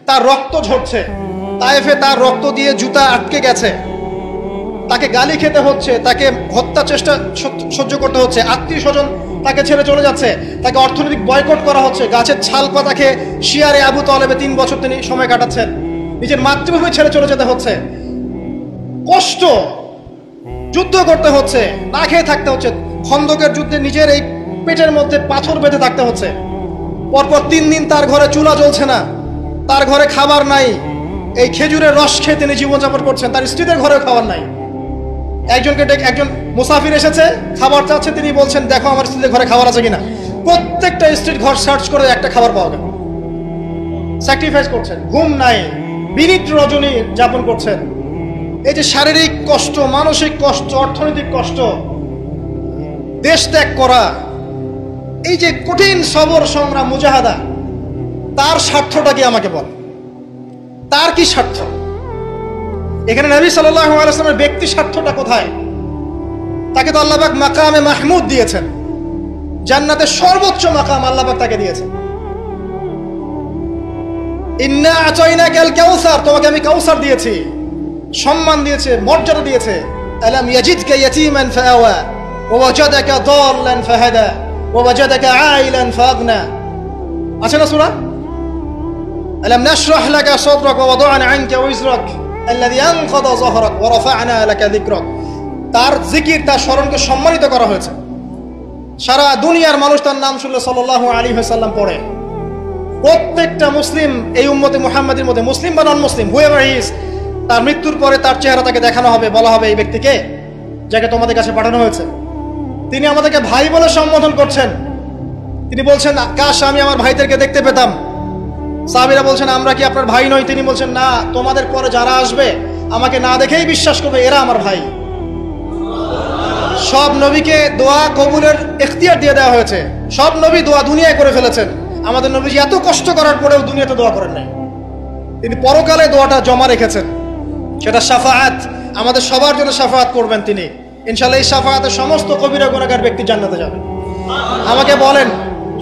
তার রক্ত ঝরছে, তায়েফে তার রক্ত দিয়ে জুতা আটকে গেছে, তাকে গালি খেতে হচ্ছে, তাকে হত্যা চেষ্টা সহ্য করতে হচ্ছে, আত্মীয় স্বজন তাকে ছেড়ে চলে যাচ্ছে, তাকে অর্থনৈতিক বয়কট করা হচ্ছে, গাছের ছাল পাতাকে শিয়ারে আবু তালেবে 3 বছর তিনি সময় কাটাচ্ছেন, নিজের মাতৃভূমি ছেড়ে চলে যেতে হচ্ছে, কষ্ট, যুদ্ধ করতে হচ্ছে, না খেয়ে থাকতে হচ্ছে, খন্দকের যুদ্ধে নিজের এই পেটের মধ্যে পাথর বেঁধে থাকতে হচ্ছে, পরপর 3 দিন তার ঘরে চুলা জ্বলছে না, তার ঘরে খাবার নাই, এই খেজুরের রস খেয়ে তিনি জীবনযাপন করছেন, তার স্ত্রীদের ঘরেও খাবার নাই। একজন মুসাফির এসেছে, খাবার চাচ্ছে, তিনি বলছেন দেখো আমার স্ত্রীদের ঘরে খাবার আছে কিনা। প্রত্যেকটা স্ত্রীর ঘর সার্চ করে একটা খাবার পাওয়া গেল। স্যাক্রিফাইস করছেন, ঘুম নাই, বিনীত রজনী যাপন করছেন। এই যে শারীরিক কষ্ট, মানসিক কষ্ট, অর্থনৈতিক কষ্ট, দেশ ত্যাগ করা, এই যে কঠিন সবর সংগ্রাম, মুজাহাদা, তার স্বার্থটা কি আমাকে বল? তার কি স্বার্থ? এখানে নবী সাল্লাল্লাহু আলাইহি ওয়াসাল্লামের ব্যক্তি স্বার্থটা কোথায়? তাকে তো আল্লাহ পাক মাকামে মাহমুদ দিয়েছেন, জান্নাতের সর্বোচ্চ মাকাম আল্লাহ পাক তাকে দিয়েছেন। ইন্না আতাইনাকাল কাউসার, তোমাকে আমি কাউসার দিয়েছি, সম্মান দিয়েছে, মর্যাদা দিয়েছে। আলাম ইয়াজিদকা ইয়াতীমান ফাআওয়া ওয়া ওয়াজাদাকা দাল্লান ফাহাদা ওয়া ওয়াজাদাকা আইলান ফাগনা। আছে না সূরা? আলাম নাশরাহ লাকা সাদরাক ওয়া ওয়াদা'না আনকা ওয়িজরাক আল্লাযী আনকাযা যাহরাক ওয়া রাফা'না লাকা যিকরাক। তার জিকির, তার স্মরণকে সম্মানিত করা হয়েছে। সারা দুনিয়ার মানুষ তার নাম শুনলে সাল্লাল্লাহু আলাইহি ওয়াসাল্লাম পড়ে। প্রত্যেকটা মুসলিম এই উম্মতে মুহাম্মাদের মধ্যে, মুসলিম বা নন মুসলিম, হুয়েভার হি ইজ, তার মৃত্যুর পরে তার চেহারা তাকে দেখানো হবে, বলা হবে এই ব্যক্তিকে যাকে তোমাদের কাছে পাঠানো হয়েছে। তিনি আমাদেরকে ভাই বলে সম্বোধন করছেন। তিনি বলছেন, কাশ আমি আমার ভাইদেরকে দেখতে পেতাম। সাহাবীরা বলছেন, আমরা কি আপনার ভাই নই? তিনি বলছেন, না, তোমাদের পরে যারা আসবে আমাকে না দেখেই বিশ্বাস করবে, এরা আমার ভাই। সব নবীকে দোয়া কবুলের ইখতিয়ার দিয়ে দেওয়া হয়েছে। সব নবী দোয়া দুনিয়ায় করে ফেলেছেন। আমাদের নবীজি এত কষ্ট করার পরেও দুনিয়াতে দোয়া করেন নাই। তিনি পরকালে দোয়াটা জমা রেখেছেন, সেটা শাফাআত, আমাদের সবার জন্য শাফাআত করবেন তিনি ইনশাআল্লাহ। এই শাফাআতে সমস্ত কবিরা গুনাহগার ব্যক্তি জান্নাতে যাবে। আমাকে বলেন,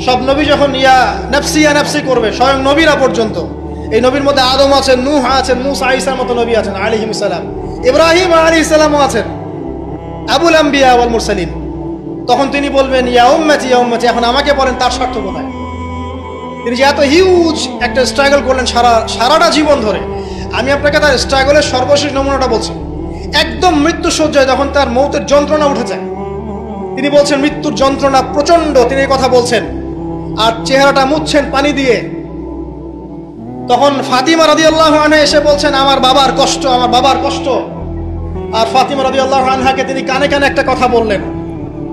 সব নবী যখন ইয়া নাফসি করবে, স্বয়ং নবীরা পর্যন্ত, এই নবীর মধ্যে আদম আছেন, নূহ আছেন, মূসা ঈসার মতো নবী আছেন আলাইহিস সালাম, ইব্রাহিম আলাইহিস সালামও আছেন, আবুল আম্বিয়া ওয়াল মুরসালিন। তখন তিনি বলবেন, ইয়া উম্মতি ইয়া উম্মতি। এখন আমাকে বলেন তার স্বার্থ কোথায়? তিনি যে এত হিউজ একটা স্ট্রাগল করলেন সারাটা জীবন ধরে। আমি আপনাকে তার স্ট্রাগলের সর্বশেষ নমুনাটা বলছি। একদম মৃত্যু সজ্জায় যখন তার মৌতের যন্ত্রণা উঠে যায়, তিনি বলছেন মৃত্যুর যন্ত্রণা প্রচন্ড, তিনি এই কথা বলছেন আর চেহারাটা মুছছেন পানি দিয়ে। তখন ফাতিমা রাদিয়াল্লাহু আনহা এসে বলছেন, আমার বাবার কষ্ট, আমার বাবার কষ্ট। আর ফাতিমা রাদিয়াল্লাহু আনহাকে তিনি কানে কানে একটা কথা বললেন।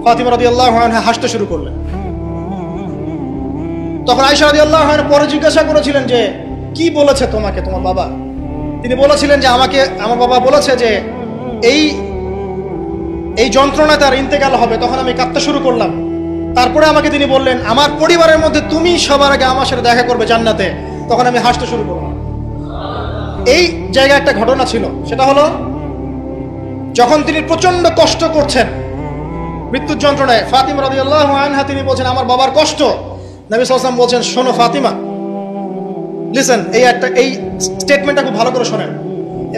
ফাতিমা রাদিয়াল্লাহু আনহা হাসতে শুরু করলেন। তখন আয়েশা রাদিয়াল্লাহু আনহা পরে জিজ্ঞাসা করেছিলেন যে, কি বলেছে তোমাকে তোমার বাবা? তিনি বলেছিলেন যে, আমাকে আমার বাবা বলেছে যে এই যন্ত্রণা তার ইন্তেকাল হবে। তখন আমি কাঁদতে শুরু করলাম। তারপরে আমাকে তিনি বললেন, আমার পরিবারের মধ্যে তুমি সবার আগে আমার সাথে দেখা করবে জান্নাতে। তখন আমি হাসতে শুরু করলাম। এই জায়গায় একটা ঘটনা ছিল, সেটা হলো যখন তিনি প্রচন্ড কষ্ট করছেন মৃত্যুর যন্ত্রণায়, ফাতিমা রাদিয়াল্লাহু আনহা তিনি বলছেন, আমার বাবার কষ্ট। নবী সাল্লাল্লাহু আলাইহি ওয়াসাল্লাম বলছেন, শোনো ফাতিমা, লিসেন, এই স্টেটমেন্টটা খুব ভালো করে শোনেন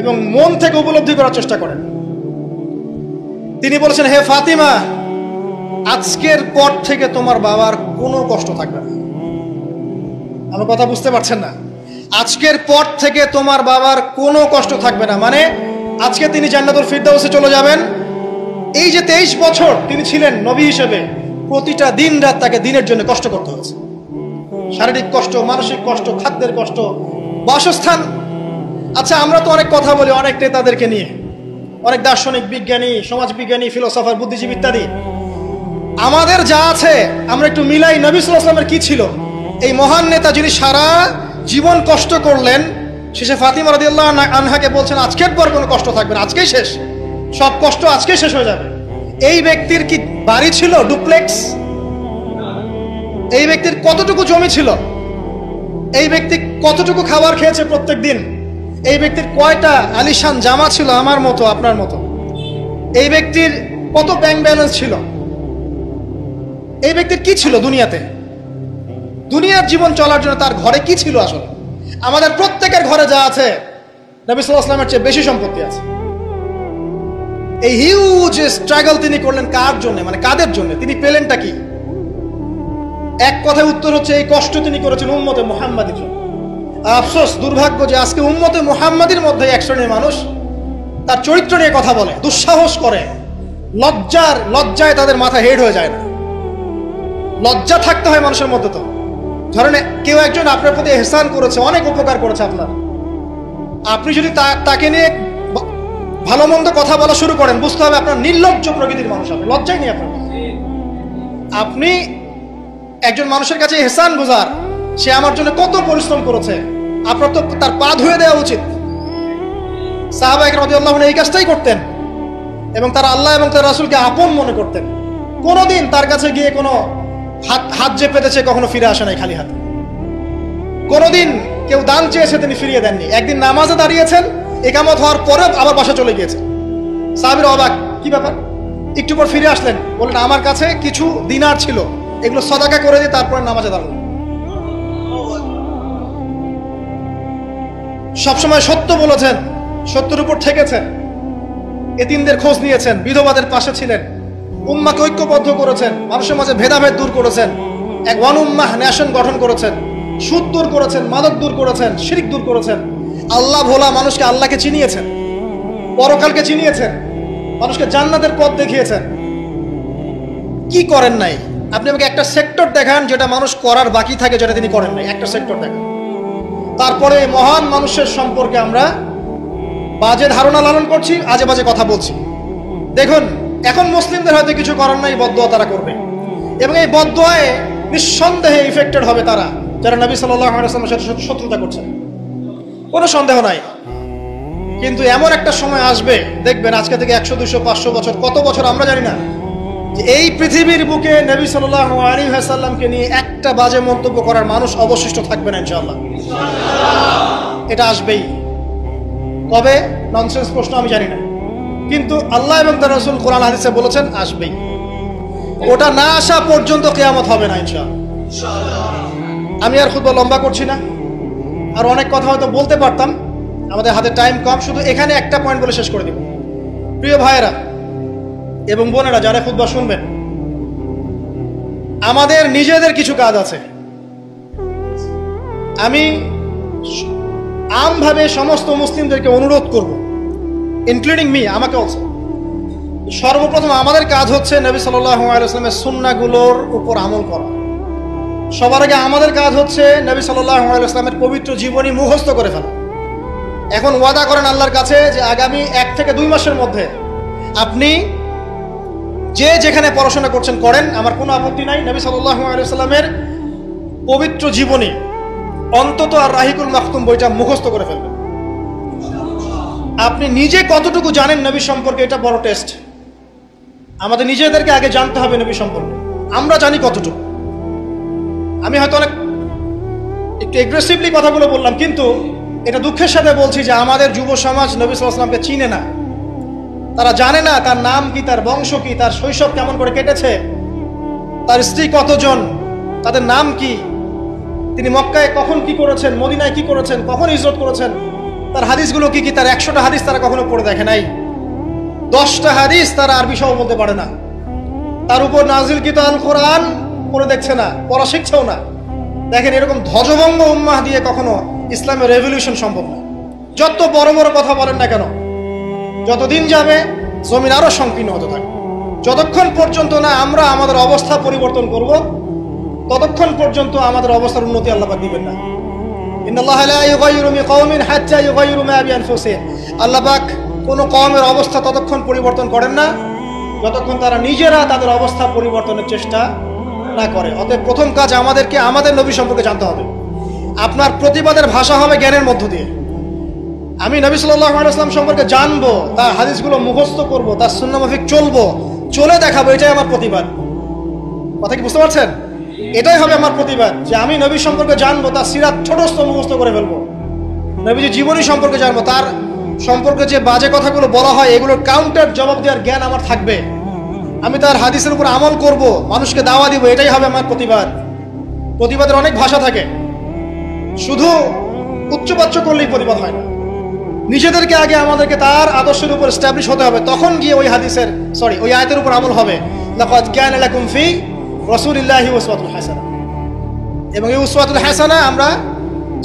এবং মন থেকে উপলব্ধি করার চেষ্টা করেন। তিনি বলেছেন, হে ফাতিমা, আজকের পর থেকে তোমার বাবার কোনো কষ্ট থাকবে না। আমার কথা বুঝতে পারছেন না? আজকের পর থেকে তোমার বাবার কোনো কষ্ট থাকবে না, মানে আজকে তিনি জান্নাতুল ফিরদাউসে চলে যাবেন। এই যে 23 বছর তিনি ছিলেন নবী হিসেবে, প্রতিটা দিন রাত তাকে দিনের জন্য কষ্ট করতে হয়েছে। শারীরিক কষ্ট, মানসিক কষ্ট, খাদ্যের কষ্ট, বাসস্থান। আচ্ছা, আমরা তো অনেক কথা বলি অনেক নেতাদেরকে নিয়ে, অনেক দার্শনিক, বিজ্ঞানী, সমাজবিজ্ঞানী, ফিলোসফার, বুদ্ধিজীবী ইত্যাদি। আমাদের যা আছে আমরা একটু মিলাই। নবী সাল্লাল্লাহু আলাইহি ওয়াসাল্লামের কি ছিল? এই মহান নেতা যিনি সারা জীবন কষ্ট করলেন, শেষে ফাতিমা রাদিয়াল্লাহু আনহাকে বলছেন, আজকের পর কোনো কষ্ট থাকবে না, আজকেই শেষ, সব কষ্ট আজকেই শেষ হয়ে যাবে। এই ব্যক্তির কি বাড়ি ছিল ডুপ্লেক্স? এই ব্যক্তির কতটুকু জমি ছিল? এই ব্যক্তি কতটুকু খাবার খেয়েছে প্রত্যেক দিন? এই ব্যক্তির কয়টা আলিশান জামা ছিল আমার মতো আপনার মতো? এই ব্যক্তির কত ব্যাংক ব্যালেন্স ছিল? এই ব্যক্তির কি ছিল দুনিয়াতে? দুনিয়ার জীবন চলার জন্য তার ঘরে কি ছিল আসলে? আমাদের প্রত্যেকের ঘরে যা আছে, নবী সাল্লাল্লাহু আলাইহি ওয়াসাল্লামের চেয়ে বেশি সম্পত্তি আছে। এই হিউজ স্ট্রাগল তিনি করলেন কার জন্য, মানে কাদের জন্য? তিনি পেলেনটা কি? এক কথায় উত্তর হচ্ছে, এই কষ্ট তিনি করেছেন উম্মতে মুহাম্মাদির জন্য। আফসোস, দুর্ভাগ্য যে আজকে উম্মতে মুহাম্মাদির মধ্যে এক শ্রেণীর মানুষ তার চরিত্র নিয়ে কথা বলে, দুঃসাহস করে, লজ্জায় তাদের মাথা হেড হয়ে যায় না। লজ্জা থাকতে হয় মানুষের মধ্যে। তো ধরেন কেউ একজন আপনার প্রতি ইহসান করেছে, অনেক উপকার করেছে আপনার, আপনি যদি তাকে নিয়ে ভালো মন্দ কথা বলা শুরু করেন, বুঝতে হবে আপনার নির্লজ্জ প্রকৃতির মানুষ, আপনি লজ্জাই নেই আপনার। আপনি একজন মানুষের কাছে ইহসান গুজার, সে আমার জন্য কত পরিশ্রম করেছে, আপনার তো তার পা ধুয়ে দেওয়া উচিত। সাহাবা একরাম রাদিয়াল্লাহু আনহুম এই কাজটাই করতেন এবং তারা আল্লাহ এবং তার রাসূলকে আপন মনে করতেন। কোনোদিন তার কাছে গিয়ে কোনো হাত যে পেতেছে কখনো ফিরে আসে নাই খালি হাতে। কোনোদিন কেউ দান চেয়েছে তিনি ফিরিয়ে দেননি। একদিন নামাজে দাঁড়িয়েছেন, ইকামত হওয়ার পরে আবার বাসা চলে গিয়েছে। সাহাবীরা অবাক, কি ব্যাপার? একটু পর ফিরে আসলেন, বললেন আমার কাছে কিছু দিনার ছিল, এগুলো সাদাকা করে দিয়ে তারপরে নামাজে দাঁড়ালেন। সবসময় সত্য বলেছেন, সত্যের উপর ঠেকেছেন, এতিমদের খোঁজ নিয়েছেন, বিধবাদের পাশে ছিলেন, উম্মাহকে ঐক্যবদ্ধ করেছেন, মানুষের মাঝে ভেদাভেদ দূর করেছেন, এক ওয়ান উম্মাহ ন্যাশন গঠন করেছেন, সুদ দূর করেছেন, মাদক দূর করেছেন, শিরক দূর করেছেন, আল্লাহ ভোলা মানুষকে আল্লাহকে চিনিয়েছেন, পরকালকে চিনিয়েছেন, মানুষকে জান্নাতের পথ দেখিয়েছেন। কি করেন নাই? আপনি আমাকে একটা সেক্টর দেখান যেটা মানুষ করার বাকি থাকে, যেটা তিনি করেন নাই, একটা সেক্টর দেখান। তারপরে মহান মানুষের সম্পর্কে আমরা বাজে ধারণা লালন করছি, আজে বাজে কথা বলছি। দেখুন, এখন মুসলিমদের হয়তো কিছু করার নাই, বদদোয়া তারা করবে, এবং এই বদদোয়ায় নিঃসন্দেহে ইফেক্টেড হবে তারা যারা নবী সাল্লাল্লাহু আলাইহি ওয়াসাল্লামের সাথে শত্রুতা করছেন, কোনো সন্দেহ নাই। কিন্তু এমন একটা সময় আসবে, দেখবেন আজকে থেকে 100, 200, 500 বছর, কত বছর আমরা জানি না, যে এই পৃথিবীর বুকে নবী সাল্লাল্লাহু আলাইহি ওয়াসাল্লামকে নিয়ে একটা বাজে মন্তব্য করার মানুষ অবশিষ্ট থাকবে না ইনশাআল্লাহ। এটা আসবেই। কবে? ননসেন্স প্রশ্ন, আমি জানি না, কিন্তু আল্লাহ এবং তার রাসূল কোরআন হাদিসে বলেছেন আসবেই। ওটা না আসা পর্যন্ত কিয়ামত হবে না ইনশাআল্লাহ। আমি আর খুতবা লম্বা করছি না, আর অনেক কথা হয়তো বলতে পারতাম, আমাদের হাতে টাইম কম, শুধু এখানে একটা পয়েন্ট বলে শেষ করে দিব। প্রিয় ভাইয়েরা এবং বোনেরা যারা খুতবা শুনবেন, আমাদের নিজেদের কিছু কাজ আছে। আমি আমভাবে সমস্ত মুসলিমদেরকে অনুরোধ করব, ইনক্লুডিং মি, আমাকে অলসো। সর্বপ্রথম আমাদের কাজ হচ্ছে নবী সাল্লাল্লাহু আলাইহি ওয়াসাল্লামের সুন্নাহগুলোর উপর আমল করা। সবার আগে আমাদের কাজ হচ্ছে নবী সাল্লাল্লাহু আলাইহি ওয়াসাল্লামের পবিত্র জীবনী মুখস্থ করে ফেলা। এখন ওয়াদা করেন আল্লাহর কাছে যে আগামী 1 থেকে 2 মাসের মধ্যে আপনি যে যেখানে পড়াশোনা করছেন করেন, আমার কোনো আপত্তি নাই। নবী সাল্লাল্লাহু আলাইহি ওয়াসাল্লামের পবিত্র জীবনী অন্তত আর রাহিকুল মাখতুম বইটা মুখস্থ করে ফেলবেন। আপনি নিজে কতটুকু জানেন নবী সম্পর্কে, এটা বড় টেস্ট। আমাদের নিজেদেরকে আগে জানতে হবে নবী সম্পর্কে, আমরা জানি কতটুকু। আমি হয়তো অনেক একটু এগ্রেসিভলি কথাগুলো বললাম, কিন্তু এটা দুঃখের সাথে বলছি যে আমাদের যুব সমাজ নবী সাল্লাল্লাহু আলাইহি ওয়াসাল্লামকে চিনে না। তারা জানে না তার নাম কি, তার বংশ কি, তার শৈশব কেমন করে কেটেছে, তার স্ত্রী কতজন, তাদের নাম কি, তিনি মক্কায় কখন কি করেছেন, মদিনায় কি করেছেন, কখন হিজরত করেছেন, তার হাদিসগুলো কি কি। তার 100টা হাদিস তারা কখনো পড়ে দেখে নাই, 10টা হাদিস তারা আরবি সহ বলতে পারে না, তার উপর নাজিলকৃত আল কোরআন পড়ে দেখছে না, পড়া শিখছেও না। দেখেন, এরকম ধ্বজভঙ্গ উম্মাহ দিয়ে কখনো ইসলামের রেভলিউশন সম্ভব না। যত বড় বড় কথা বলেন না কেন, যতদিন যাবে জমিন আরো সংকীর্ণ হতে থাকবে। যতক্ষণ পর্যন্ত না আমরা আমাদের অবস্থা পরিবর্তন করব, ততক্ষণ পর্যন্ত আমাদের অবস্থার উন্নতি আল্লাহ পাক দিবেন না। ইন্নাল্লাহা লা ইউগাইয়িরু বিকাওমিন হাত্তা ইউগাইয়িরু মা বিআনফুসিহিম। আল্লাহ পাক কোন কওমের অবস্থা ততক্ষণ পরিবর্তন করেন না যতক্ষণ তারা নিজেরা তাদের অবস্থা পরিবর্তনের চেষ্টা না করে। অতএব প্রথম কাজ আমাদেরকে আমাদের নবী সম্পর্কে জানতে হবে। আপনার প্রতিবাদের ভাষা হবে জ্ঞানের মধ্য দিয়ে। আমি নবী সাল্লাল্লাহু আলাইহি ওয়াসাল্লাম সম্পর্কে জানবো, তার হাদিসগুলো মুখস্থ করব, তার সুন্নাহ মাফিক চলবো, চলে দেখাবো, এটাই আমার প্রতিবাদ। কথা কি বুঝতে পারছেন? এটাই হবে আমার প্রতিবাদ, যে আমি নবী সম্পর্কে জানবো, তার সিরাত ছোটস্থ মুখস্থ করে ফেলবো, নবীজি জীবনী সম্পর্কে জানবো, তার সম্পর্কে যে বাজে কথাগুলো বলা হয় এগুলোর কাউন্টার জবাব দেওয়ার জ্ঞান আমার থাকবে। আমি তার হাদিসের উপর আমল করব, মানুষকে দাওয়া দিব, এটাই হবে আমার প্রতিবাদ। প্রতিবাদের অনেক ভাষা থাকে, শুধু উচ্চবাচ্য করলেই প্রতিবাদ হয় না। নিজেদেরকে আগে আমাদেরকে তার আদর্শের উপর এস্টাবলিশ হতে হবে, তখন গিয়ে ওই আয়াতের উপর আমল হবে। লাকাদ কানা লাকুম ফি রাসূলিল্লাহি উসওয়াতুন হাসানাহ। এবং এই উসওয়াতুল হাসানাহ আমরা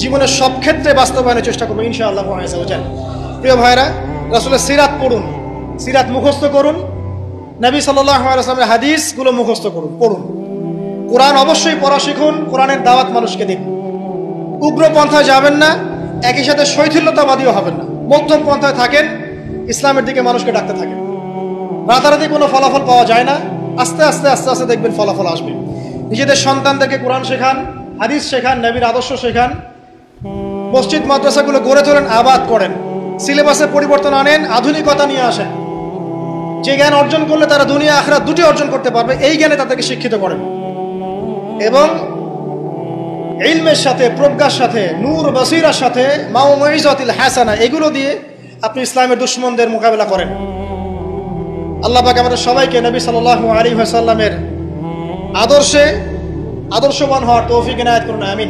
জীবনের সব ক্ষেত্রে বাস্তবায়নের চেষ্টা করবো ইনশাআল্লাহ আযজা ওয়া জাল। প্রিয় ভাইরা, রাসূলের সিরাত পড়ুন, সিরাত মুখস্থ করুন, নবী সাল্লাল্লাহু আলাইহি ওয়াসাল্লামের হাদিসগুলো মুখস্থ করুন, পড়ুন। কোরআন অবশ্যই পড়া শিখুন, কোরআনের দাওয়াত মানুষকে দিন। উগ্র পন্থায় যাবেন না, একই সাথে শৈথিল্যতাবাদীও হবেন না, মধ্যম পন্থায় থাকেন, ইসলামের দিকে মানুষকে ডাকতে থাকেন। রাতারাতি কোনো ফলাফল পাওয়া যায় না, আস্তে আস্তে আস্তে আস্তে দেখবেন ফলাফল আসবে। নিজেদের সন্তানদেরকে কোরআন শেখান, হাদিস শেখান, নবীর আদর্শ শেখান, মসজিদ মাদ্রাসাগুলো গড়ে তোলেন, আবাদ করেন, সিলেবাসে পরিবর্তন আনেন, আধুনিকতা নিয়ে আসেন। যে জ্ঞান অর্জন করলে তারা দুনিয়া আখিরাত দুটি অর্জন করতে পারবে, এই জ্ঞানে তাদেরকে শিক্ষিত করেন। এবং ইলমের সাথে, প্রজ্ঞার সাথে, নূর বসিরার সাথে, মাউইজাতুল হাসানা, এগুলো দিয়ে আপনি ইসলামের দুশমনদের মোকাবেলা করেন। আল্লাহ পাক আমাদের সবাইকে নবী সাল্লাল্লাহু আলাইহি ওয়াসাল্লামের আদর্শে আদর্শবান হওয়ার তৌফিক এনায়েত করুন, আমিন।